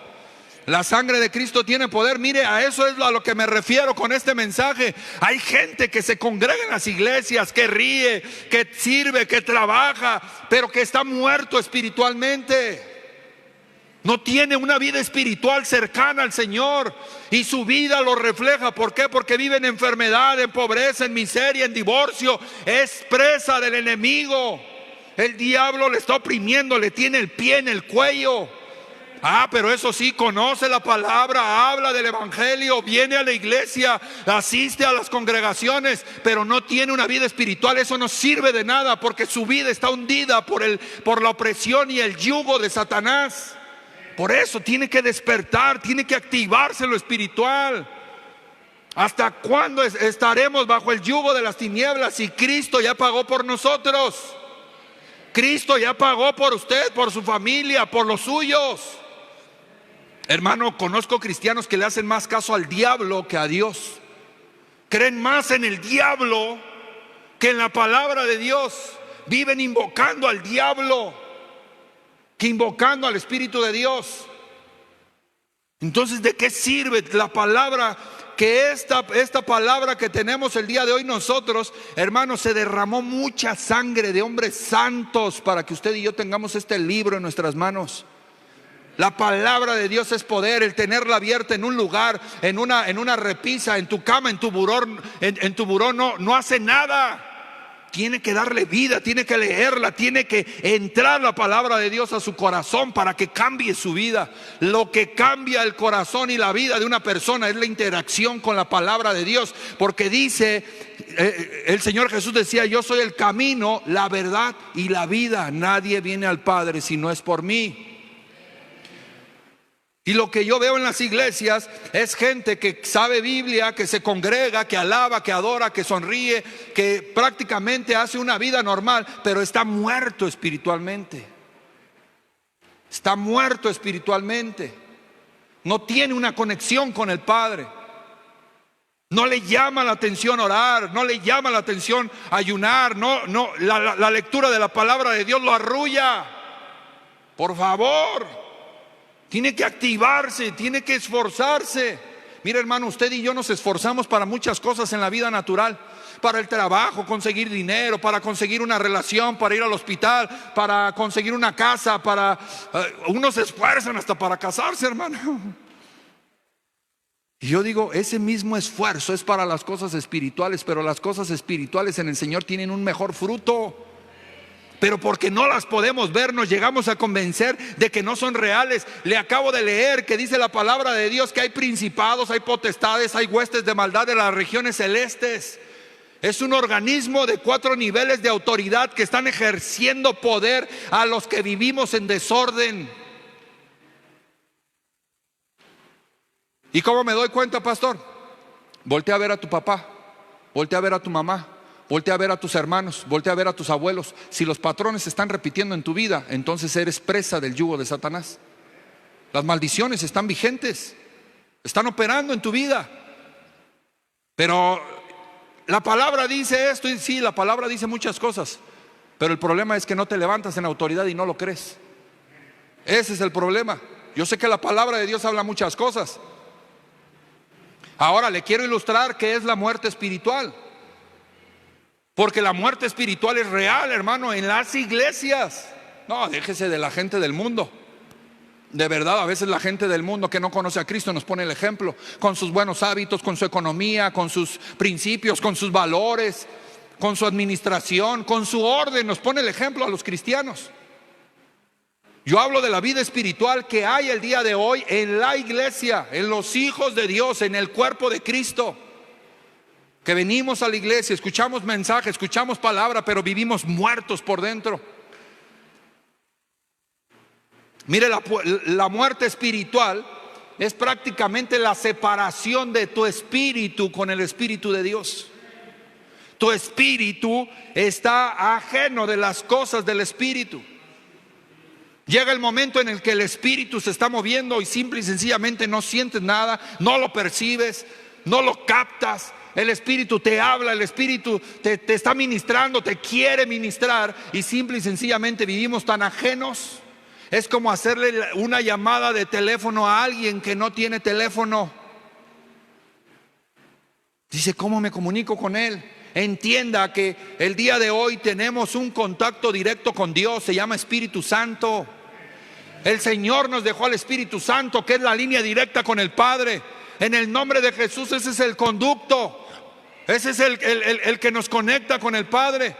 A: La sangre de Cristo tiene poder. Mire, a eso es a lo que me refiero con este mensaje. Hay gente que se congrega en las iglesias, que ríe, que sirve, que trabaja, pero que está muerto espiritualmente. No tiene una vida espiritual cercana al Señor, y su vida lo refleja. ¿Por qué? Porque vive en enfermedad, en pobreza, en miseria, en divorcio. Es presa del enemigo. El diablo le está oprimiendo, le tiene el pie en el cuello. Pero eso sí, conoce la palabra, habla del evangelio, viene a la iglesia, asiste a las congregaciones, pero no tiene una vida espiritual. Eso no sirve de nada, porque su vida está hundida por la opresión y el yugo de Satanás. Por eso tiene que despertar, tiene que activarse lo espiritual. ¿Hasta cuándo estaremos bajo el yugo de las tinieblas si Cristo ya pagó por nosotros? Cristo ya pagó por usted, por su familia, por los suyos. Hermano, conozco cristianos que le hacen más caso al diablo que a Dios. Creen más en el diablo que en la palabra de Dios. Viven invocando al diablo que invocando al Espíritu de Dios. Entonces, ¿de qué sirve la palabra? Que esta palabra que tenemos el día de hoy nosotros, hermanos, se derramó mucha sangre de hombres santos para que usted y yo tengamos este libro en nuestras manos. La palabra de Dios es poder. El tenerla abierta en un lugar, en una repisa, en tu cama, en tu buró no hace nada. Tiene que darle vida, tiene que leerla, tiene que entrar la palabra de Dios a su corazón para que cambie su vida. Lo que cambia el corazón y la vida de una persona es la interacción con la palabra de Dios. Porque dice, el Señor Jesús decía: yo soy el camino, la verdad y la vida. Nadie viene al Padre si no es por mí. Y lo que yo veo en las iglesias es gente que sabe Biblia, que se congrega, que alaba, que adora, que sonríe, que prácticamente hace una vida normal, pero está muerto espiritualmente. Está muerto espiritualmente. No tiene una conexión con el Padre. No le llama la atención orar, no le llama la atención ayunar. La lectura de la palabra de Dios lo arrulla. Por favor. Tiene que activarse, tiene que esforzarse. Mira, hermano, usted y yo nos esforzamos para muchas cosas en la vida natural. Para el trabajo, conseguir dinero, para conseguir una relación, para ir al hospital, para conseguir una casa, unos se esfuerzan hasta para casarse, hermano. Y yo digo, ese mismo esfuerzo es para las cosas espirituales, pero las cosas espirituales en el Señor tienen un mejor fruto. Pero porque no las podemos ver, nos llegamos a convencer de que no son reales. Le acabo de leer que dice la palabra de Dios que hay principados, hay potestades, hay huestes de maldad de las regiones celestes. Es un organismo de 4 niveles de autoridad que están ejerciendo poder a los que vivimos en desorden. ¿Y cómo me doy cuenta, pastor? Voltea a ver a tu papá, voltea a ver a tu mamá, voltea a ver a tus hermanos, voltea a ver a tus abuelos. Si los patrones se están repitiendo en tu vida, entonces eres presa del yugo de Satanás. Las maldiciones están vigentes, están operando en tu vida. Pero la palabra dice esto, y sí, la palabra dice muchas cosas, pero el problema es que no te levantas en autoridad y no lo crees. Ese es el problema. Yo sé que la palabra de Dios habla muchas cosas. Ahora le quiero ilustrar qué es la muerte espiritual. Porque la muerte espiritual es real, hermano, en las iglesias. No, déjese de la gente del mundo. De verdad, a veces la gente del mundo que no conoce a Cristo nos pone el ejemplo, con sus buenos hábitos, con su economía, con sus principios, con sus valores, con su administración, con su orden. Nos pone el ejemplo a los cristianos. Yo hablo de la vida espiritual que hay el día de hoy en la iglesia, en los hijos de Dios, en el cuerpo de Cristo. Que venimos a la iglesia, escuchamos mensajes, escuchamos palabra, pero vivimos muertos por dentro. Mire, la muerte espiritual es prácticamente la separación de tu espíritu con el Espíritu de Dios. Tu espíritu está ajeno de las cosas del espíritu. Llega el momento en el que el espíritu se está moviendo y simple y sencillamente no sientes nada, no lo percibes, no lo captas. El espíritu te habla, el espíritu te está ministrando, te quiere ministrar, y simple y sencillamente vivimos tan ajenos. Es como hacerle una llamada de teléfono a alguien que no tiene teléfono. Dice, ¿cómo me comunico con él? Entienda que el día de hoy tenemos un contacto directo con Dios, se llama Espíritu Santo. El Señor nos dejó al Espíritu Santo, que es la línea directa con el Padre. En el nombre de Jesús, ese es el conducto. Ese es el que nos conecta con el Padre.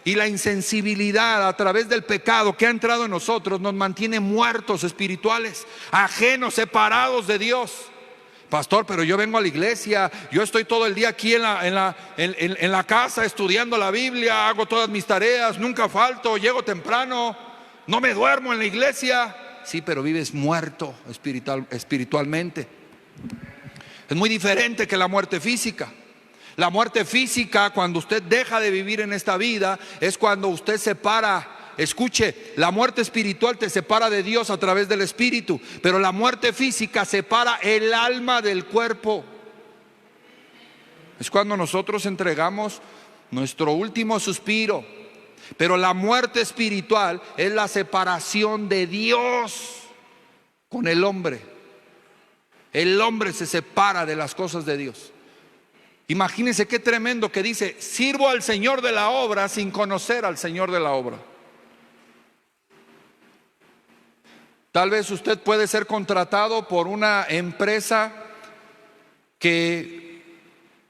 A: Y la insensibilidad a través del pecado que ha entrado en nosotros nos mantiene muertos espirituales, ajenos, separados de Dios. Pastor, pero yo vengo a la iglesia, yo estoy todo el día aquí en la casa estudiando la Biblia, hago todas mis tareas, nunca falto, llego temprano, no me duermo en la iglesia. Sí, pero vives muerto espiritualmente. Es muy diferente que la muerte física. La muerte física, cuando usted deja de vivir en esta vida, es cuando usted separa. Escuche, la muerte espiritual te separa de Dios a través del espíritu, pero la muerte física separa el alma del cuerpo. Es cuando nosotros entregamos nuestro último suspiro. Pero la muerte espiritual es la separación de Dios con el hombre. El hombre se separa de las cosas de Dios. Imagínense qué tremendo que dice, sirvo al Señor de la obra sin conocer al Señor de la obra. Tal vez usted puede ser contratado por una empresa que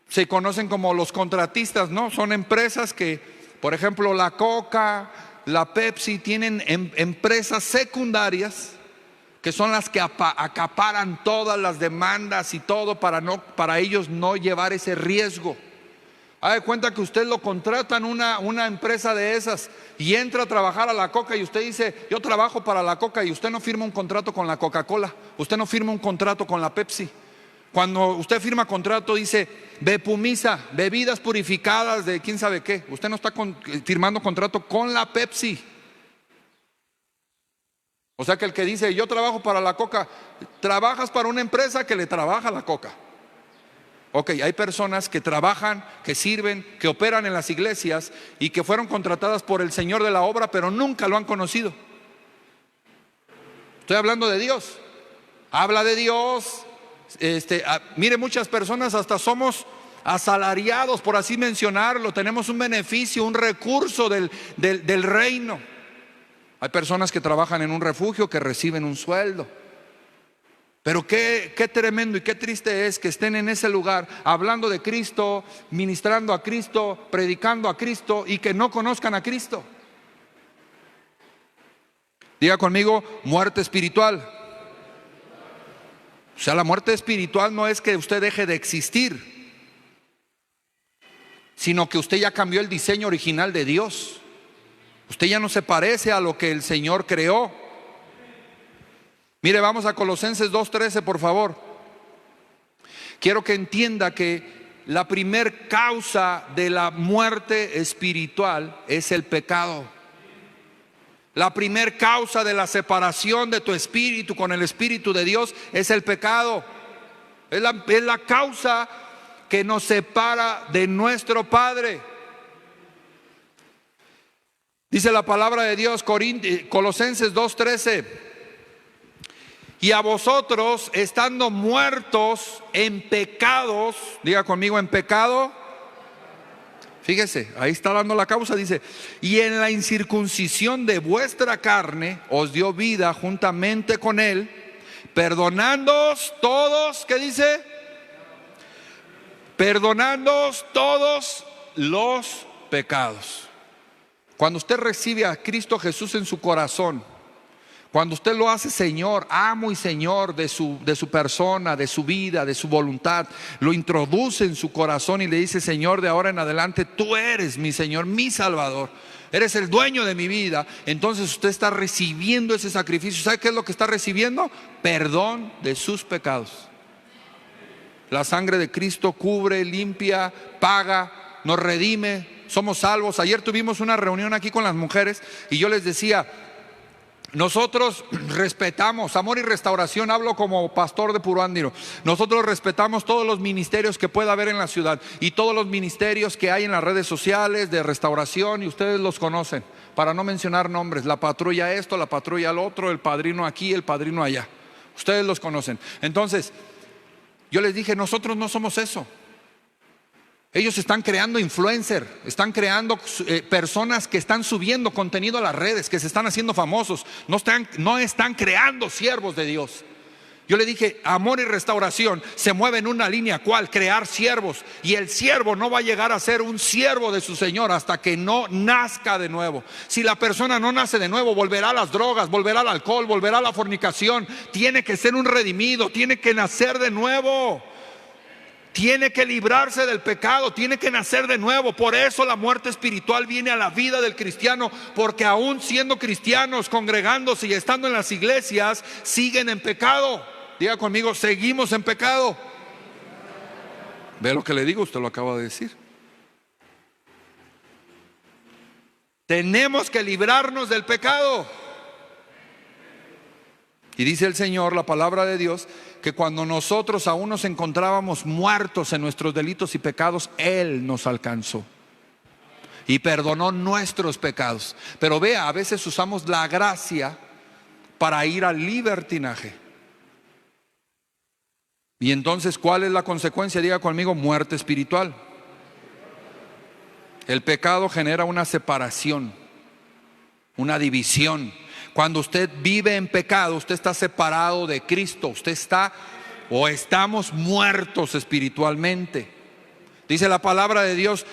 A: se conocen como los contratistas, ¿no? Son empresas que, por ejemplo, la Coca, la Pepsi, tienen empresas secundarias que son las que acaparan todas las demandas y todo para ellos no llevar ese riesgo. Haga de cuenta que usted lo contratan una empresa de esas y entra a trabajar a la Coca y usted dice, yo trabajo para la Coca, y usted no firma un contrato con la Coca-Cola, usted no firma un contrato con la Pepsi. Cuando usted firma contrato dice Bepumisa, bebidas purificadas de quién sabe qué. Usted no está firmando contrato con la Pepsi. O sea que el que dice yo trabajo para la Coca, trabajas para una empresa que le trabaja a la Coca. Ok, hay personas que trabajan, que sirven, que operan en las iglesias y que fueron contratadas por el Señor de la obra, pero nunca lo han conocido. Estoy hablando de Dios. Habla de Dios. Mire, muchas personas hasta somos asalariados, por así mencionarlo. Tenemos un beneficio, un recurso del reino. Hay personas que trabajan en un refugio que reciben un sueldo. Pero qué tremendo y qué triste es que estén en ese lugar hablando de Cristo, ministrando a Cristo, predicando a Cristo, y que no conozcan a Cristo. Diga conmigo, muerte espiritual. O sea, la muerte espiritual no es que usted deje de existir, sino que usted ya cambió el diseño original de Dios. Usted ya no se parece a lo que el Señor creó. Mire, vamos a Colosenses 2:13, por favor. Quiero que entienda que la primer causa de la muerte espiritual es el pecado. La primer causa de la separación de tu espíritu con el Espíritu de Dios es el pecado. Es la causa que nos separa de nuestro Padre. Dice la palabra de Dios, Colosenses 2:13. Y a vosotros, estando muertos en pecados, diga conmigo, en pecado. Fíjese, ahí está dando la causa, dice, y en la incircuncisión de vuestra carne os dio vida juntamente con él, perdonándoos todos, ¿qué dice? Perdonándoos todos los pecados. Cuando usted recibe a Cristo Jesús en su corazón, Cuando usted lo hace Señor, amo y Señor de su persona, de su vida, de su voluntad, lo introduce en su corazón y le dice: Señor, de ahora en adelante tú eres mi Señor, mi Salvador, eres el dueño de mi vida. Entonces usted está recibiendo ese sacrificio. ¿Sabe qué es lo que está recibiendo? Perdón de sus pecados. La sangre de Cristo cubre, limpia, paga, nos redime, somos salvos. Ayer tuvimos una reunión aquí con las mujeres y yo les decía: nosotros respetamos, Amor y Restauración, hablo como pastor de Puruándiro, nosotros respetamos todos los ministerios que pueda haber en la ciudad y todos los ministerios que hay en las redes sociales de restauración, y ustedes los conocen, para no mencionar nombres, la patrulla esto, la patrulla lo otro, el padrino aquí, el padrino allá, ustedes los conocen. Entonces yo les dije: nosotros no somos eso. Ellos están creando influencers, están creando personas que están subiendo contenido a las redes, que se están haciendo famosos. No están creando siervos de Dios. Yo le dije: Amor y Restauración se mueve en una línea, ¿cuál? Crear siervos. Y el siervo no va a llegar a ser un siervo de su Señor hasta que no nazca de nuevo. Si la persona no nace de nuevo, volverá a las drogas, volverá al alcohol, volverá a la fornicación. Tiene que ser un redimido, tiene que nacer de nuevo. Tiene que librarse del pecado, tiene que nacer de nuevo. Por eso la muerte espiritual viene a la vida del cristiano, porque aún siendo cristianos, congregándose y estando en las iglesias, siguen en pecado. Diga conmigo: seguimos en pecado. ¿Ve lo que le digo? Usted lo acaba de decir. Tenemos que librarnos del pecado. Y dice el Señor, la palabra de Dios, que cuando nosotros aún nos encontrábamos muertos en nuestros delitos y pecados, Él nos alcanzó y perdonó nuestros pecados. Pero vea, a veces usamos la gracia para ir al libertinaje. Y entonces, ¿cuál es la consecuencia? Diga conmigo: muerte espiritual. El pecado genera una separación, una división. Cuando usted vive en pecado, usted está separado de Cristo. Usted está o estamos muertos espiritualmente. Dice la palabra de Dios,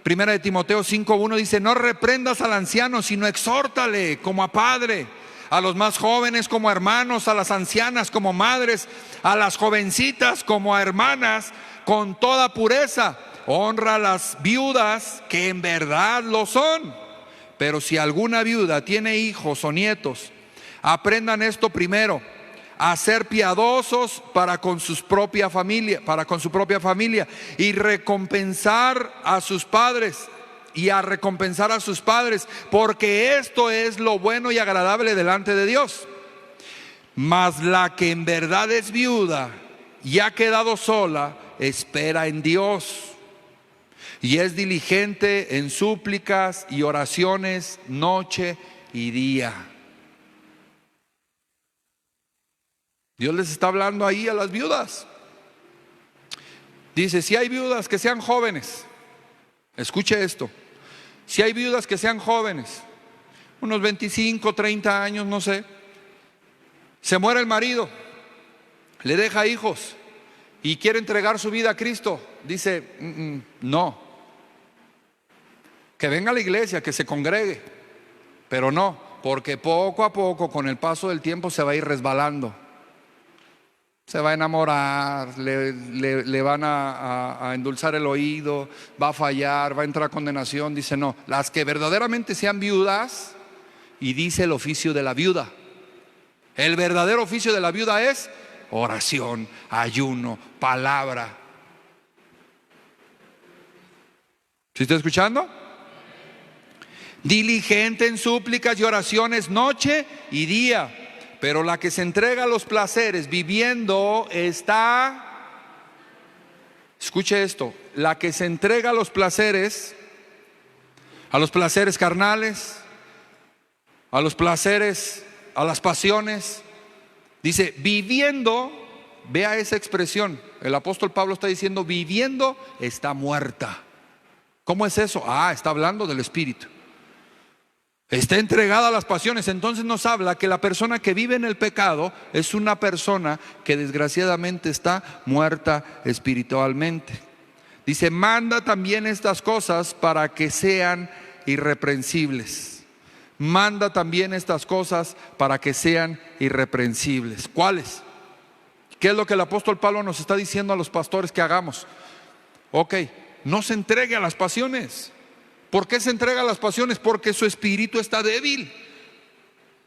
A: 1 Timoteo 5:1, dice: no reprendas al anciano, sino exhórtale como a padre, a los más jóvenes como a hermanos, a las ancianas como madres, a las jovencitas como a hermanas, con toda pureza. Honra a las viudas, que en verdad lo son. Pero si alguna viuda tiene hijos o nietos, aprendan esto primero: a ser piadosos para con su propia familia, y recompensar a sus padres, porque esto es lo bueno y agradable delante de Dios. Mas la que en verdad es viuda y ha quedado sola, espera en Dios, y es diligente en súplicas y oraciones noche y día. Dios les está hablando ahí a las viudas. Dice: si hay viudas, que sean jóvenes. Escuche esto: si hay viudas, que sean jóvenes, unos 25, 30 años, no sé. Se muere el marido, le deja hijos y quiere entregar su vida a Cristo. Dice: no. Que venga a la iglesia, que se congregue, pero no, porque poco a poco, con el paso del tiempo, se va a ir resbalando. Se va a enamorar, le van a endulzar el oído, va a fallar, va a entrar a condenación. Dice: no, las que verdaderamente sean viudas. Y dice el oficio de la viuda. El verdadero oficio de la viuda es oración, ayuno, palabra. ¿Sí está escuchando? Diligente en súplicas y oraciones noche y día. Pero la que se entrega a los placeres viviendo está, escuche esto, la que se entrega a los placeres carnales, a los placeres, a las pasiones, dice viviendo. Vea esa expresión, el apóstol Pablo está diciendo: viviendo está muerta. ¿Cómo es eso? Está hablando del espíritu. Está entregada a las pasiones. Entonces nos habla que la persona que vive en el pecado es una persona que desgraciadamente está muerta espiritualmente. Dice: manda también estas cosas para que sean irreprensibles. manda también estas cosas para que sean irreprensibles. ¿Cuáles? ¿Qué es lo que el apóstol Pablo nos está diciendo a los pastores que hagamos? Ok, no se entregue a las pasiones. ¿Por qué se entrega a las pasiones? Porque su espíritu está débil,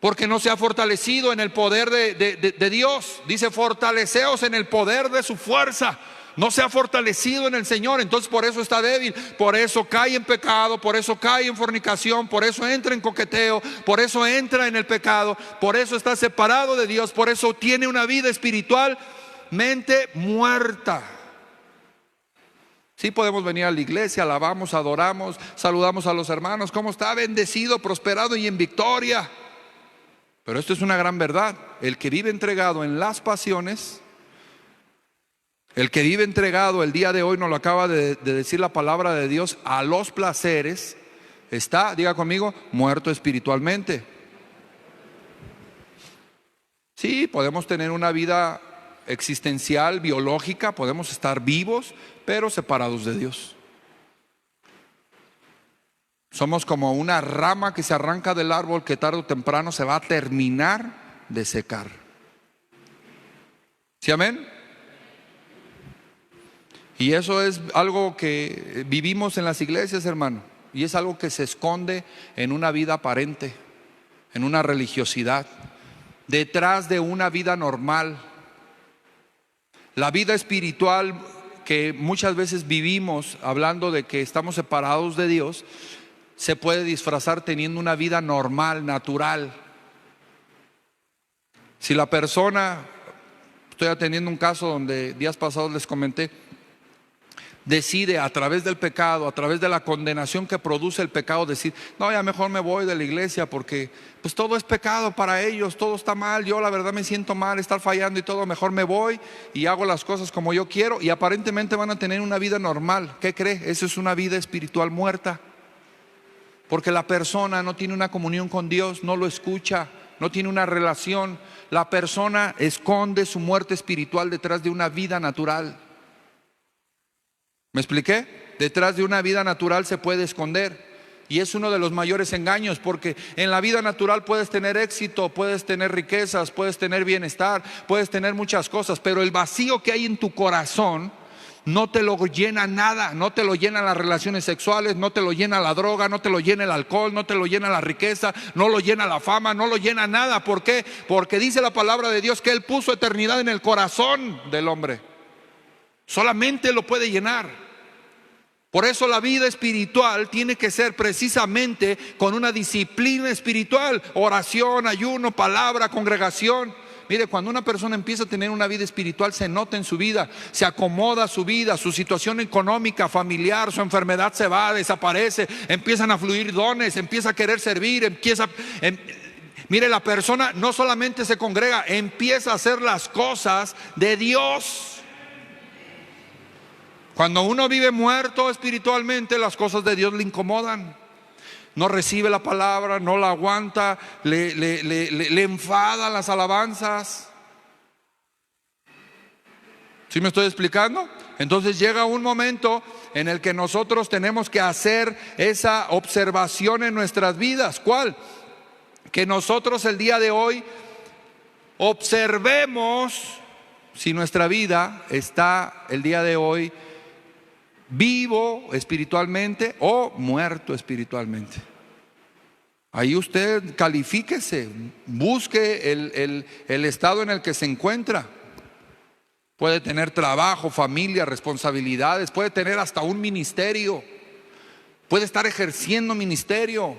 A: porque no se ha fortalecido en el poder de Dios. Dice: fortaleceos en el poder de su fuerza. No se ha fortalecido en el Señor, entonces por eso está débil, por eso cae en pecado, por eso cae en fornicación, por eso entra en coqueteo, por eso entra en el pecado, por eso está separado de Dios, por eso tiene una vida espiritualmente muerta. Sí, podemos venir a la iglesia, alabamos, adoramos, saludamos a los hermanos: ¿cómo está? Bendecido, prosperado y en victoria. Pero esto es una gran verdad: el que vive entregado en las pasiones, el que vive entregado el día de hoy, nos lo acaba de decir la palabra de Dios, a los placeres, está, diga conmigo, muerto espiritualmente. Sí, podemos tener una vida existencial, biológica, podemos estar vivos, pero separados de Dios. Somos como una rama que se arranca del árbol, que tarde o temprano se va a terminar de secar. ¿Sí, amén? Y eso es algo que vivimos en las iglesias, hermano, y es algo que se esconde en una vida aparente, en una religiosidad, detrás de una vida normal. La vida espiritual que muchas veces vivimos, hablando de que estamos separados de Dios, se puede disfrazar teniendo una vida normal, natural. Si la persona, estoy atendiendo un caso donde días pasados les comenté, decide a través del pecado, a través de la condenación que produce el pecado, decir: no, ya mejor me voy de la iglesia porque pues todo es pecado para ellos, todo está mal, yo la verdad me siento mal, estar fallando y todo, mejor me voy y hago las cosas como yo quiero, y aparentemente van a tener una vida normal. ¿Qué cree? Eso es una vida espiritual muerta, porque la persona no tiene una comunión con Dios, no lo escucha, no tiene una relación. La persona esconde su muerte espiritual detrás de una vida natural. ¿Me expliqué? Detrás de una vida natural se puede esconder, y es uno de los mayores engaños, porque en la vida natural puedes tener éxito, puedes tener riquezas, puedes tener bienestar, puedes tener muchas cosas, pero el vacío que hay en tu corazón no te lo llena nada. No te lo llenan las relaciones sexuales, no te lo llena la droga, no te lo llena el alcohol, no te lo llena la riqueza, no lo llena la fama, no lo llena nada. ¿Por qué? Porque dice la palabra de Dios que Él puso eternidad en el corazón del hombre. Solamente lo puede llenar. Por eso la vida espiritual tiene que ser precisamente con una disciplina espiritual: oración, ayuno, palabra, congregación. Mire, cuando una persona empieza a tener una vida espiritual, se nota en su vida, se acomoda su vida, su situación económica, familiar, su enfermedad se va, desaparece, empiezan a fluir dones, empieza a querer servir, mire, la persona no solamente se congrega, empieza a hacer las cosas de Dios. Cuando uno vive muerto espiritualmente, las cosas de Dios le incomodan. No recibe la palabra, no la aguanta, le enfadan las alabanzas. ¿Sí me estoy explicando? Entonces llega un momento en el que nosotros tenemos que hacer esa observación en nuestras vidas. ¿Cuál? Que nosotros el día de hoy observemos si nuestra vida está el día de hoy vivo espiritualmente o muerto espiritualmente. Ahí usted califíquese, busque el estado en el que se encuentra. Puede tener trabajo, familia, responsabilidades, puede tener hasta un ministerio, puede estar ejerciendo ministerio,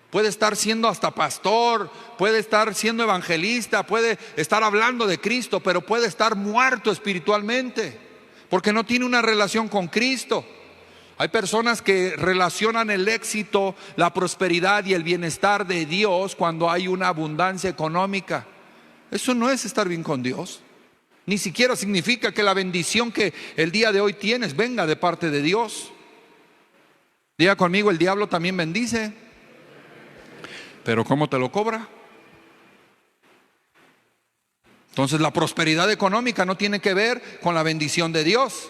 A: puede estar siendo hasta pastor, puede estar siendo evangelista, puede estar hablando de Cristo, pero puede estar muerto espiritualmente porque no tiene una relación con Cristo. Hay personas que relacionan el éxito, la prosperidad y el bienestar de Dios cuando hay una abundancia económica. Eso no es estar bien con Dios. Ni siquiera significa que la bendición que el día de hoy tienes venga de parte de Dios. Diga conmigo: el diablo también bendice, pero ¿cómo te lo cobra? Entonces la prosperidad económica no tiene que ver con la bendición de Dios,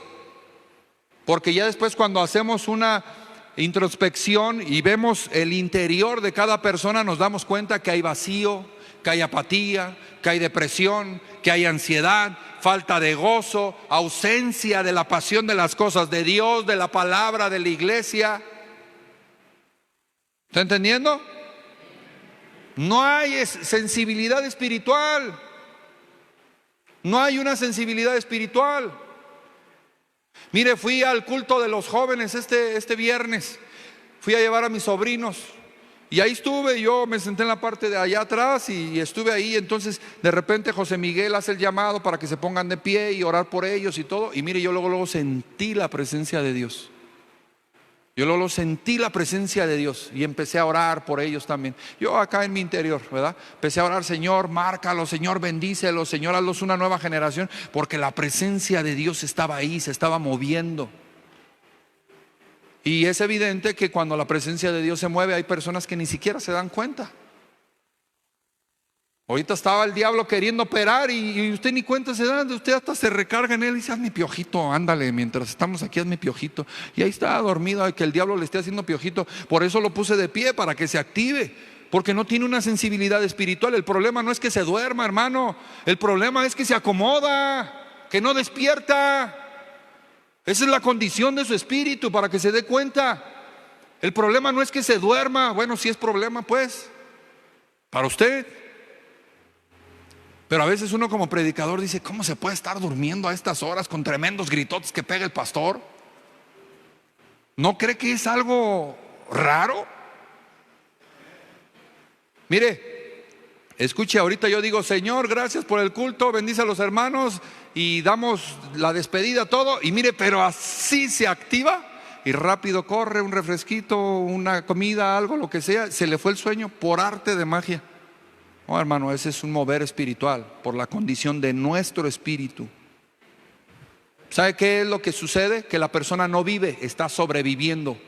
A: porque ya después, cuando hacemos una introspección y vemos el interior de cada persona, nos damos cuenta que hay vacío, que hay apatía, que hay depresión, que hay ansiedad, falta de gozo, ausencia de la pasión de las cosas de Dios, de la palabra, de la iglesia. ¿Está entendiendo? No hay sensibilidad espiritual. No hay una sensibilidad espiritual. Mire, fui al culto de los jóvenes este viernes. Fui a llevar a mis sobrinos. Y ahí estuve, yo me senté en la parte de allá atrás y estuve ahí. Entonces de repente José Miguel hace el llamado para que se pongan de pie y orar por ellos y todo. Y mire, yo luego sentí la presencia de Dios. Yo luego sentí la presencia de Dios y empecé a orar por ellos también. Yo acá en mi interior, ¿verdad? Empecé a orar: Señor, márcalos, Señor, bendícelos, Señor, hazlos una nueva generación. Porque la presencia de Dios estaba ahí, se estaba moviendo. Y es evidente que cuando la presencia de Dios se mueve, hay personas que ni siquiera se dan cuenta. Ahorita estaba el diablo queriendo operar y usted ni cuenta se da. Usted hasta se recarga en él y dice: haz mi piojito, ándale, mientras estamos aquí haz mi piojito. Y ahí está dormido, que el diablo le esté haciendo piojito. Por eso lo puse de pie, para que se active, porque no tiene una sensibilidad espiritual. El problema no es que se duerma, hermano. El problema es que se acomoda, que no despierta. Esa es la condición de su espíritu, para que se dé cuenta. El problema no es que se duerma. Bueno, si es problema, pues, para usted. Pero a veces uno como predicador dice: ¿cómo se puede estar durmiendo a estas horas con tremendos gritotes que pega el pastor? ¿No cree que es algo raro? Mire, escuche, ahorita yo digo: Señor, gracias por el culto, bendice a los hermanos, y damos la despedida, todo. Y mire, pero así se activa y rápido corre un refresquito, una comida, algo, lo que sea. Se le fue el sueño por arte de magia. No, hermano, ese es un mover espiritual por la condición de nuestro espíritu. ¿Sabe qué es lo que sucede? Que la persona no vive, está sobreviviendo.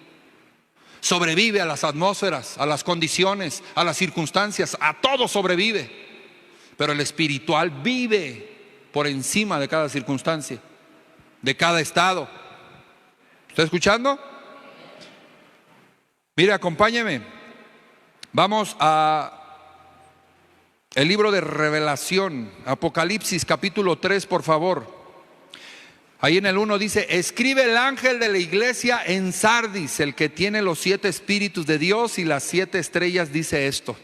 A: Sobrevive a las atmósferas, a las condiciones, a las circunstancias, a todo sobrevive. Pero el espiritual vive por encima de cada circunstancia, de cada estado. ¿Está escuchando? Mire, acompáñeme. Vamos a el libro de Revelación, Apocalipsis capítulo 3, por favor. Ahí en el 1 dice: escribe el ángel de la iglesia en Sardis, el que tiene los 7 espíritus de Dios y las 7 estrellas, dice esto: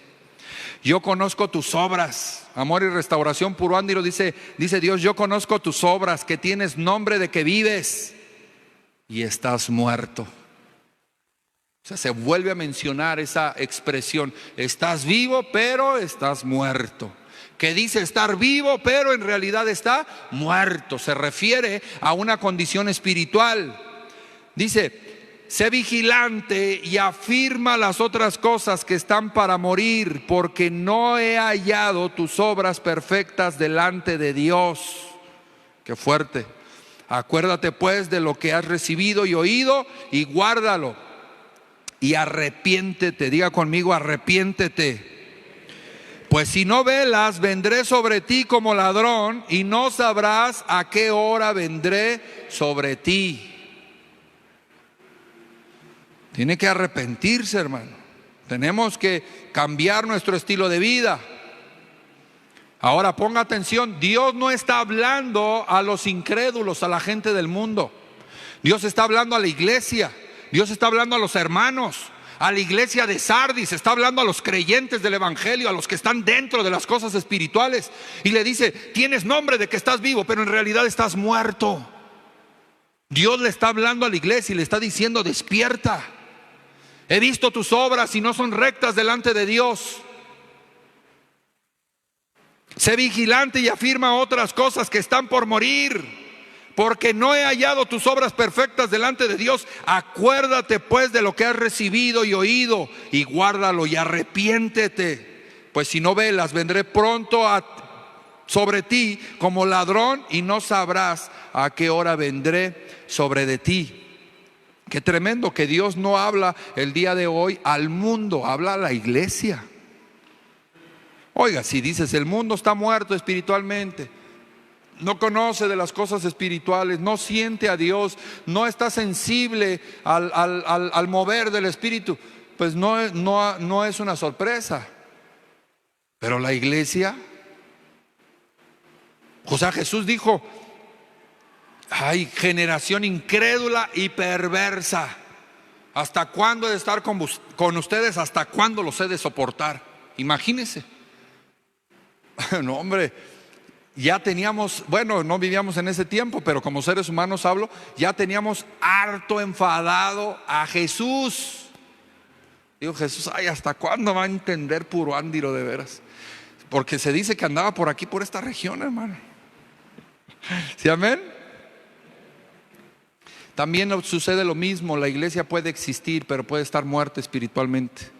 A: yo conozco tus obras, amor y restauración puro ándiro, dice Dios, yo conozco tus obras, que tienes nombre de que vives y estás muerto. O sea, se vuelve a mencionar esa expresión: estás vivo pero estás muerto. Que dice estar vivo pero en realidad está muerto. Se refiere a una condición espiritual. Dice: sé vigilante y afirma las otras cosas que están para morir, porque no he hallado tus obras perfectas delante de Dios. Qué fuerte. Acuérdate pues de lo que has recibido y oído, y guárdalo. Y arrepiéntete, diga conmigo: arrepiéntete. Pues si no velas, vendré sobre ti como ladrón, y no sabrás a qué hora vendré sobre ti. Tiene que arrepentirse, hermano. Tenemos que cambiar nuestro estilo de vida. Ahora ponga atención: Dios no está hablando a los incrédulos, a la gente del mundo. Dios está hablando a la iglesia. Dios está hablando a los hermanos, a la iglesia de Sardis. Está hablando a los creyentes del evangelio, a los que están dentro de las cosas espirituales. Y le dice: tienes nombre de que estás vivo, pero en realidad estás muerto. Dios le está hablando a la iglesia y le está diciendo: despierta. He visto tus obras y no son rectas delante de Dios. Sé vigilante y afirma otras cosas que están por morir, porque no he hallado tus obras perfectas delante de Dios. Acuérdate pues de lo que has recibido y oído, y guárdalo y arrepiéntete. Pues si no velas, vendré pronto sobre ti como ladrón, y no sabrás a qué hora vendré sobre de ti. Qué tremendo que Dios no habla el día de hoy al mundo, habla a la iglesia. Oiga, si dices el mundo está muerto espiritualmente, no conoce de las cosas espirituales, no siente a Dios, no está sensible al mover del Espíritu, pues no es una sorpresa. Pero la iglesia, o sea, Jesús dijo: ay, generación incrédula y perversa, ¿hasta cuándo he de estar con ustedes? ¿Hasta cuándo los he de soportar? Imagínense. No, hombre, ya teníamos, bueno, no vivíamos en ese tiempo, pero como seres humanos hablo, ya teníamos harto enfadado a Jesús. Digo, Jesús, ay, ¿hasta cuándo va a entender puro ándiro de veras? Porque se dice que andaba por aquí, por esta región, hermano. ¿Sí, amén? También sucede lo mismo. La iglesia puede existir, pero puede estar muerta espiritualmente.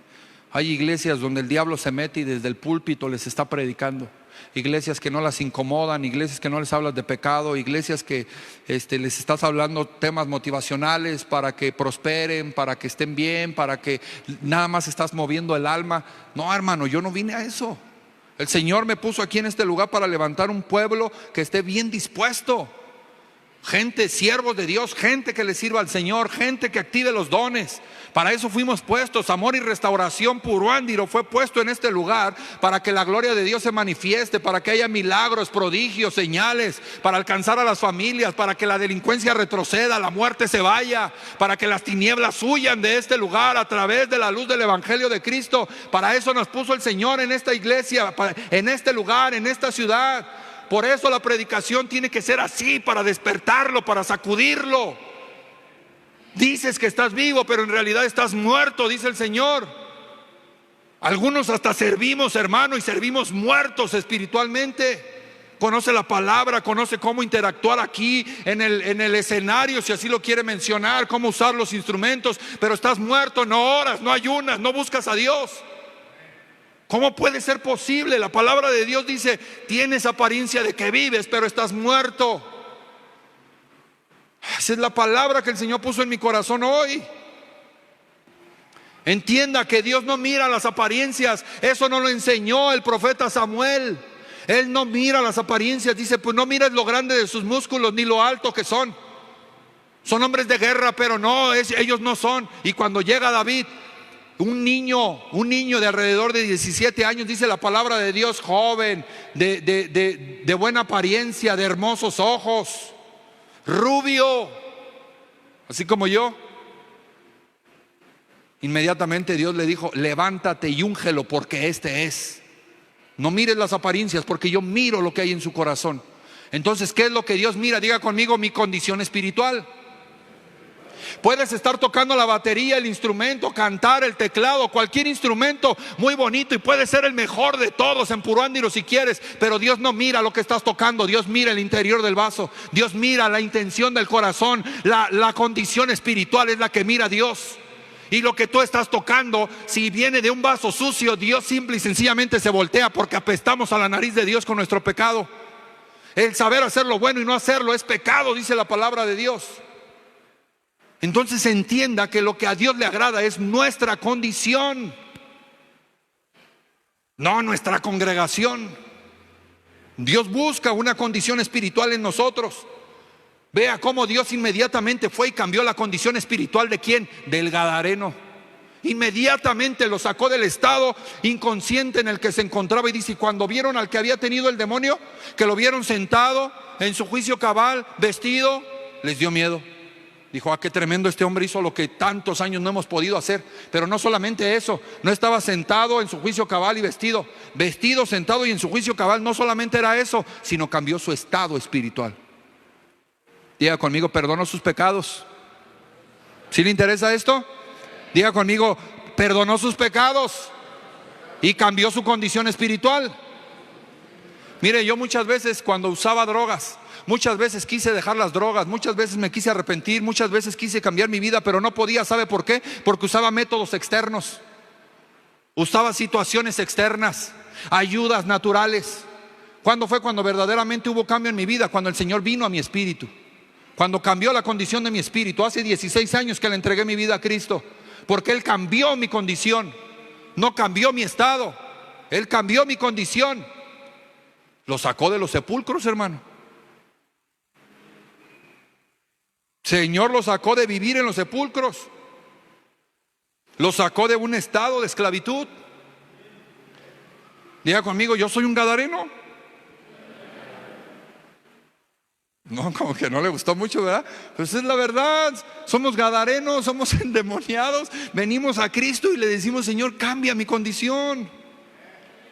A: Hay iglesias donde el diablo se mete y desde el púlpito les está predicando. Iglesias que no las incomodan, iglesias que no les hablas de pecado, iglesias que les estás hablando temas motivacionales para que prosperen, para que estén bien, para que nada más estás moviendo el alma. No, hermano, yo no vine a eso. El Señor me puso aquí en este lugar para levantar un pueblo que esté bien dispuesto. Gente, siervos de Dios, gente que le sirva al Señor, gente que active los dones. Para eso fuimos puestos. Amor y Restauración Puruándiro fue puesto en este lugar para que la gloria de Dios se manifieste, para que haya milagros, prodigios, señales, para alcanzar a las familias, para que la delincuencia retroceda, la muerte se vaya, para que las tinieblas huyan de este lugar a través de la luz del Evangelio de Cristo. Para eso nos puso el Señor en esta iglesia, en este lugar, en esta ciudad. Por eso la predicación tiene que ser así, para despertarlo, para sacudirlo. Dices que estás vivo, pero en realidad estás muerto, dice el Señor. Algunos hasta servimos, hermano, y servimos muertos espiritualmente. Conoce la palabra, conoce cómo interactuar aquí en el escenario, si así lo quiere mencionar, cómo usar los instrumentos, pero estás muerto, no oras, no ayunas, no buscas a Dios. ¿Cómo puede ser posible? La palabra de Dios dice: tienes apariencia de que vives, pero estás muerto. Esa es la palabra que el Señor puso en mi corazón hoy. Entienda que Dios no mira las apariencias. Eso no lo enseñó el profeta Samuel. Él no mira las apariencias. Dice: pues no mires lo grande de sus músculos ni lo alto que son. Son hombres de guerra, pero no, ellos no son. Y cuando llega David, un niño de alrededor de 17 años, dice la palabra de Dios, joven, de buena apariencia, de hermosos ojos, rubio, así como yo. Inmediatamente Dios le dijo: levántate y úngelo, porque este es. No mires las apariencias, porque yo miro lo que hay en su corazón. Entonces, ¿qué es lo que Dios mira? Diga conmigo: mi condición espiritual. Puedes estar tocando la batería, el instrumento, cantar, el teclado, cualquier instrumento muy bonito, y puede ser el mejor de todos en Puruándiro si quieres, pero Dios no mira lo que estás tocando. Dios mira el interior del vaso. Dios mira la intención del corazón. La condición espiritual es la que mira Dios. Y lo que tú estás tocando, si viene de un vaso sucio, Dios simple y sencillamente se voltea, porque apestamos a la nariz de Dios con nuestro pecado. El saber hacer lo bueno y no hacerlo es pecado, dice la palabra de Dios. Entonces entienda que lo que a Dios le agrada es nuestra condición, no nuestra congregación. Dios busca una condición espiritual en nosotros. Vea cómo Dios inmediatamente fue y cambió la condición espiritual de ¿quién? Del gadareno. Inmediatamente lo sacó del estado inconsciente en el que se encontraba, y dice: y cuando vieron al que había tenido el demonio, que lo vieron sentado en su juicio cabal, vestido, les dio miedo. Dijo: ah, qué tremendo, este hombre hizo lo que tantos años no hemos podido hacer. Pero no solamente eso, no estaba sentado en su juicio cabal y vestido, sentado y en su juicio cabal. No solamente era eso, sino cambió su estado espiritual. Diga conmigo: perdonó sus pecados. ¿Sí le interesa esto? Diga conmigo: perdonó sus pecados y cambió su condición espiritual. Mire, yo muchas veces cuando usaba drogas, muchas veces quise dejar las drogas, muchas veces me quise arrepentir, muchas veces quise cambiar mi vida, pero no podía. ¿Sabe por qué? Porque usaba métodos externos, usaba situaciones externas, ayudas naturales. ¿Cuándo fue cuando verdaderamente hubo cambio en mi vida? Cuando el Señor vino a mi espíritu, cuando cambió la condición de mi espíritu. Hace 16 años que le entregué mi vida a Cristo, porque Él cambió mi condición. No cambió mi estado, Él cambió mi condición. Lo sacó de los sepulcros, hermano.
B: Señor lo sacó de vivir en los sepulcros, lo sacó de un estado de esclavitud. Diga conmigo, yo soy un gadareno. No, como que no le gustó mucho, ¿verdad? Pues es la verdad, somos gadarenos, somos endemoniados. Venimos a Cristo y le decimos: Señor, cambia mi condición,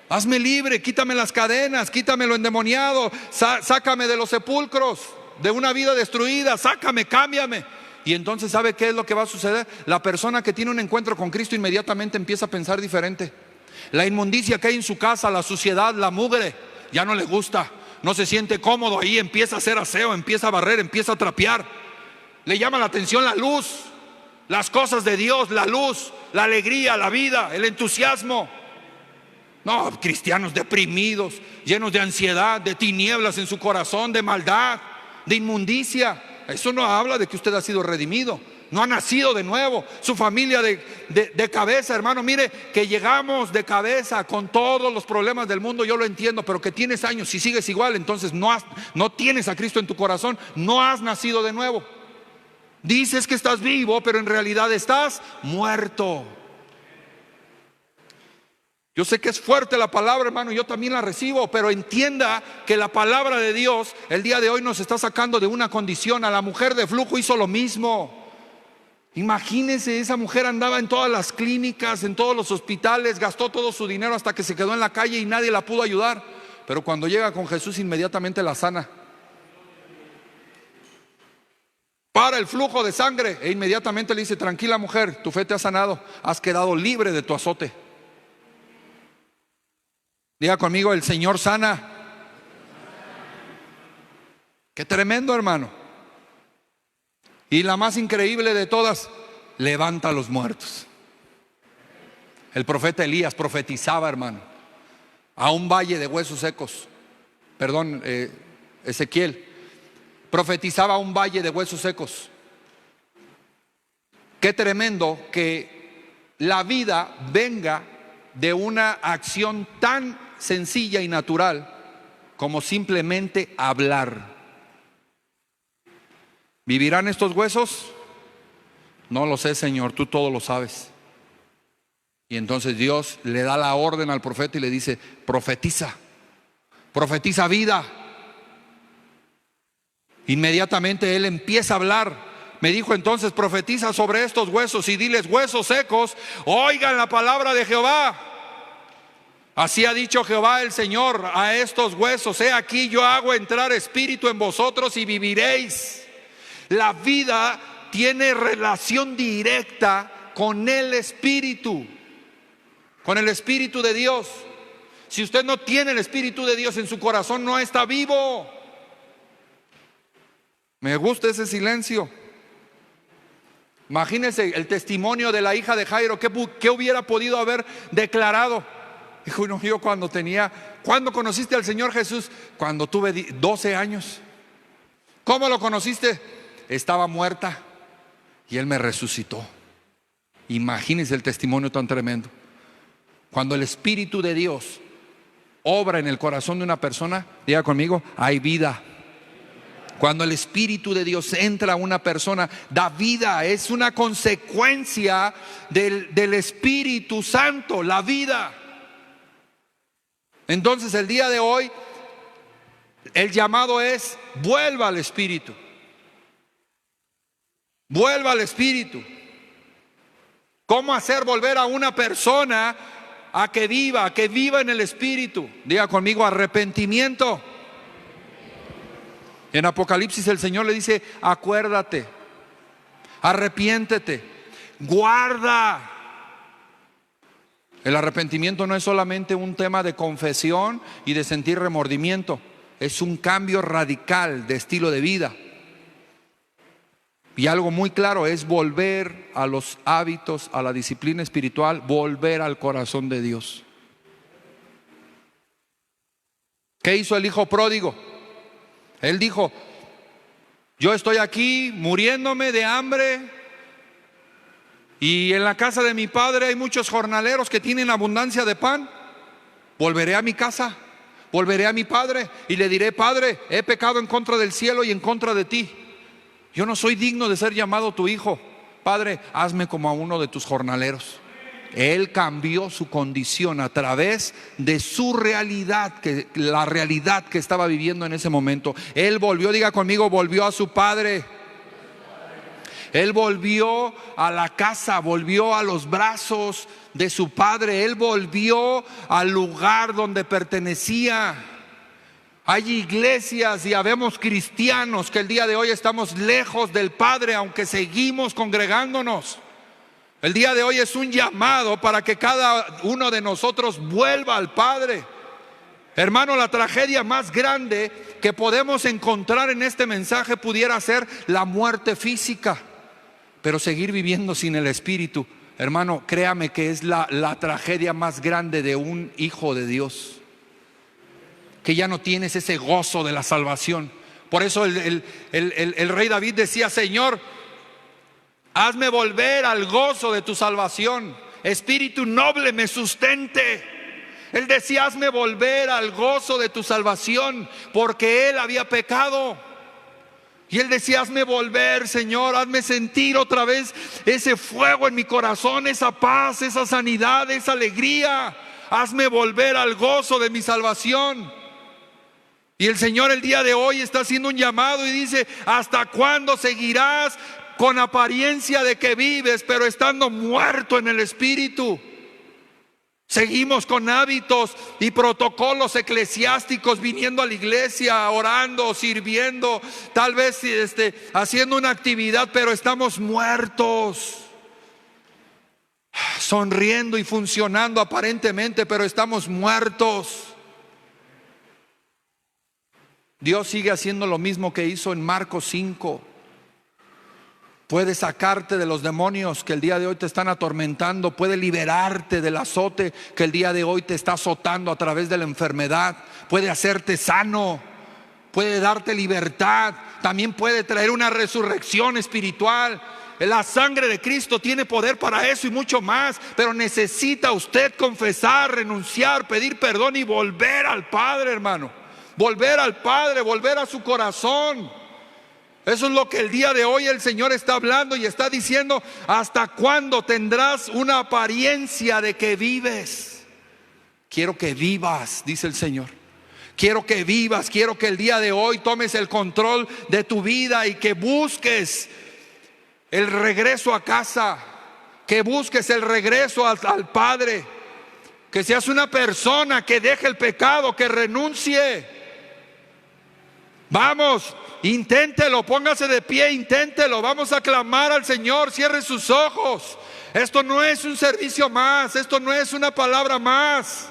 B: hazme libre, quítame las cadenas, quítame lo endemoniado, sácame de los sepulcros, de una vida destruida, sácame, cámbiame. Y entonces, ¿sabe qué es lo que va a suceder? La persona que tiene un encuentro con Cristo inmediatamente empieza a pensar diferente. La inmundicia que hay en su casa, la suciedad, la mugre, ya no le gusta. No se siente cómodo ahí, empieza a hacer aseo, empieza a barrer, empieza a trapear. Le llama la atención la luz, las cosas de Dios, la luz, la alegría, la vida, el entusiasmo. No, cristianos deprimidos, llenos de ansiedad, de tinieblas en su corazón, de maldad, de inmundicia. Eso no habla de que usted ha sido redimido, no ha nacido de nuevo. Su familia de cabeza, hermano, mire, que llegamos de cabeza con todos los problemas del mundo, yo lo entiendo, pero que tienes años y sigues igual, entonces no tienes a Cristo en tu corazón, no has nacido de nuevo. Dices que estás vivo, pero en realidad estás muerto. Yo sé que es fuerte la palabra, hermano, yo también la recibo, pero entienda que la palabra de Dios el día de hoy nos está sacando de una condición. A la mujer de flujo hizo lo mismo. Imagínense, esa mujer andaba en todas las clínicas, en todos los hospitales, gastó todo su dinero hasta que se quedó en la calle y nadie la pudo ayudar. Pero cuando llega con Jesús, inmediatamente la sana. Para el flujo de sangre e inmediatamente le dice: tranquila mujer, tu fe te ha sanado, has quedado libre de tu azote. Diga conmigo: el Señor sana. Qué tremendo, hermano. Y la más increíble de todas, levanta a los muertos. El profeta Elías profetizaba, hermano, a un valle de huesos secos. Perdón, Ezequiel profetizaba a un valle de huesos secos. Qué tremendo que la vida venga de una acción tan sencilla y natural como simplemente hablar. ¿Vivirán estos huesos? No lo sé, Señor, tú todo lo sabes. Y entonces Dios le da la orden al profeta y le dice: profetiza, profetiza vida. Inmediatamente él empieza a hablar. Me dijo entonces: profetiza sobre estos huesos y diles: huesos secos, oigan la palabra de Jehová. Así ha dicho Jehová el Señor a estos huesos: he aquí, yo hago entrar espíritu en vosotros y viviréis. La vida tiene relación directa con el Espíritu, con el Espíritu de Dios. Si usted no tiene el Espíritu de Dios en su corazón, no está vivo. Me gusta ese silencio. Imagínense el testimonio de la hija de Jairo. ¿Qué hubiera podido haber declarado? Dijo: no, yo ¿cuándo conociste al Señor Jesús? Cuando tuve 12 años. ¿Cómo lo conociste? Estaba muerta y Él me resucitó. Imagínense el testimonio tan tremendo. Cuando el Espíritu de Dios obra en el corazón de una persona, diga conmigo: hay vida. Cuando el Espíritu de Dios entra a una persona, da vida. Es una consecuencia del Espíritu Santo, la vida. Entonces el día de hoy el llamado es: vuelva al Espíritu. Vuelva al Espíritu. ¿Cómo hacer volver a una persona a que viva en el Espíritu? Diga conmigo: arrepentimiento. En Apocalipsis el Señor le dice: acuérdate, arrepiéntete, guarda. El arrepentimiento no es solamente un tema de confesión y de sentir remordimiento, es un cambio radical de estilo de vida. Y algo muy claro es volver a los hábitos, a la disciplina espiritual, volver al corazón de Dios. ¿Qué hizo el hijo pródigo? Él dijo: yo estoy aquí muriéndome de hambre y en la casa de mi padre hay muchos jornaleros que tienen abundancia de pan. Volveré a mi casa, volveré a mi padre y le diré: Padre, he pecado en contra del cielo y en contra de ti. Yo no soy digno de ser llamado tu hijo. Padre, hazme como a uno de tus jornaleros. Él cambió su condición a través de su realidad, la realidad que estaba viviendo en ese momento. Él volvió, diga conmigo, volvió a su padre. Él volvió a la casa, volvió a los brazos de su padre. Él volvió al lugar donde pertenecía. Hay iglesias y habemos cristianos que el día de hoy estamos lejos del Padre, aunque seguimos congregándonos. El día de hoy es un llamado para que cada uno de nosotros vuelva al Padre. Hermano, la tragedia más grande que podemos encontrar en este mensaje pudiera ser la muerte física, pero seguir viviendo sin el Espíritu, hermano, créame que es la tragedia más grande de un hijo de Dios, que ya no tienes ese gozo de la salvación. Por eso el rey David decía: Señor, hazme volver al gozo de tu salvación, espíritu noble me sustente. Él decía: hazme volver al gozo de tu salvación, porque él había pecado. Y él decía: hazme volver, Señor, hazme sentir otra vez ese fuego en mi corazón, esa paz, esa sanidad, esa alegría. Hazme volver al gozo de mi salvación. Y el Señor el día de hoy está haciendo un llamado y dice: ¿hasta cuándo seguirás con apariencia de que vives, pero estando muerto en el espíritu? Seguimos con hábitos y protocolos eclesiásticos, viniendo a la iglesia, orando, sirviendo, tal vez haciendo una actividad, pero estamos muertos. Sonriendo y funcionando aparentemente, pero estamos muertos. Dios sigue haciendo lo mismo que hizo en Marcos 5. Puede sacarte de los demonios que el día de hoy te están atormentando. Puede liberarte del azote que el día de hoy te está azotando a través de la enfermedad. Puede hacerte sano. Puede darte libertad. También puede traer una resurrección espiritual. La sangre de Cristo tiene poder para eso y mucho más. Pero necesita usted confesar, renunciar, pedir perdón y volver al Padre, hermano. Volver al Padre, volver a su corazón. Eso es lo que el día de hoy el Señor está hablando y está diciendo: ¿hasta cuándo tendrás una apariencia de que vives? Quiero que vivas, dice el Señor. Quiero que vivas, quiero que el día de hoy tomes el control de tu vida y que busques el regreso a casa, que busques el regreso al Padre, que seas una persona que deje el pecado, que renuncie. Vamos, inténtelo, póngase de pie, inténtelo. Vamos a clamar al Señor, cierre sus ojos. Esto no es un servicio más, esto no es una palabra más.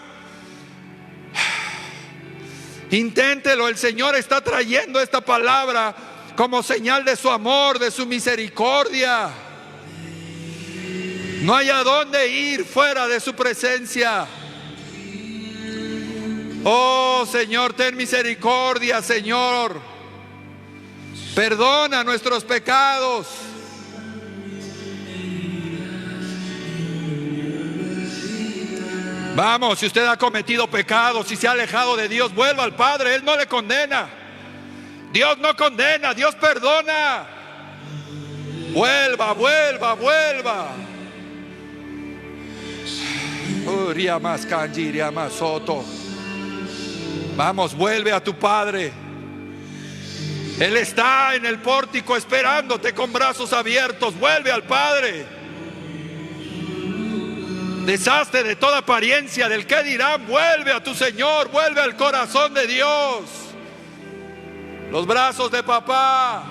B: Inténtelo, el Señor está trayendo esta palabra como señal de su amor, de su misericordia. No hay a dónde ir fuera de su presencia. Oh Señor, ten misericordia, Señor. Perdona nuestros pecados. Vamos, si usted ha cometido pecados, si se ha alejado de Dios, vuelva al Padre. Él no le condena. Dios no condena, Dios perdona. Vuelva, vuelva, vuelva. Vamos, vuelve a tu Padre. Él está en el pórtico esperándote con brazos abiertos. Vuelve al Padre. Deshazte de toda apariencia del que dirán. Vuelve a tu Señor, vuelve al corazón de Dios. Los brazos de papá.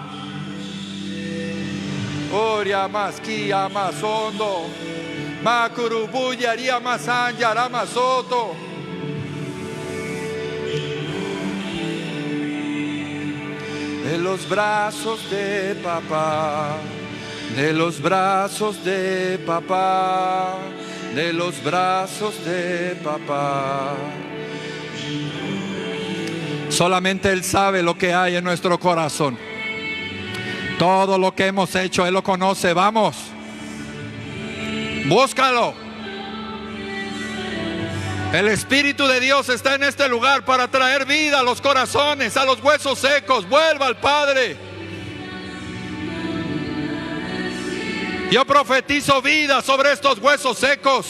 B: Oria más kia más hondo. Macurubuya haría más anja más soto. De los brazos de papá, de los brazos de papá, de los brazos de papá. Solamente Él sabe lo que hay en nuestro corazón. Todo lo que hemos hecho, Él lo conoce. Vamos, búscalo. El Espíritu de Dios está en este lugar para traer vida a los corazones, a los huesos secos. Vuelva al Padre. Yo profetizo vida sobre estos huesos secos.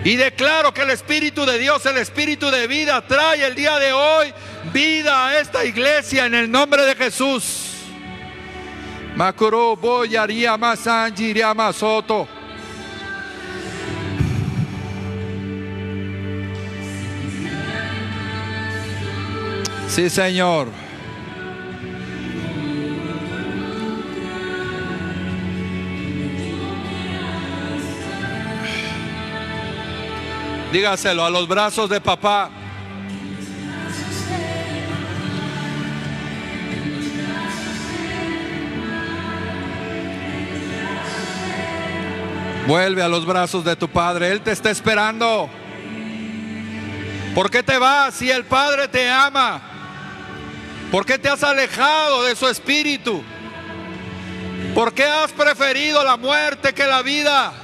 B: Y declaro que el Espíritu de Dios, el Espíritu de vida, trae el día de hoy vida a esta iglesia en el nombre de Jesús. Makuro boyaria masanjiria masoto. Sí, Señor. Dígaselo a los brazos de papá. Vuelve a los brazos de tu Padre. Él te está esperando. ¿Por qué te vas si el Padre te ama? ¿Por qué te has alejado de su espíritu? ¿Por qué has preferido la muerte que la vida?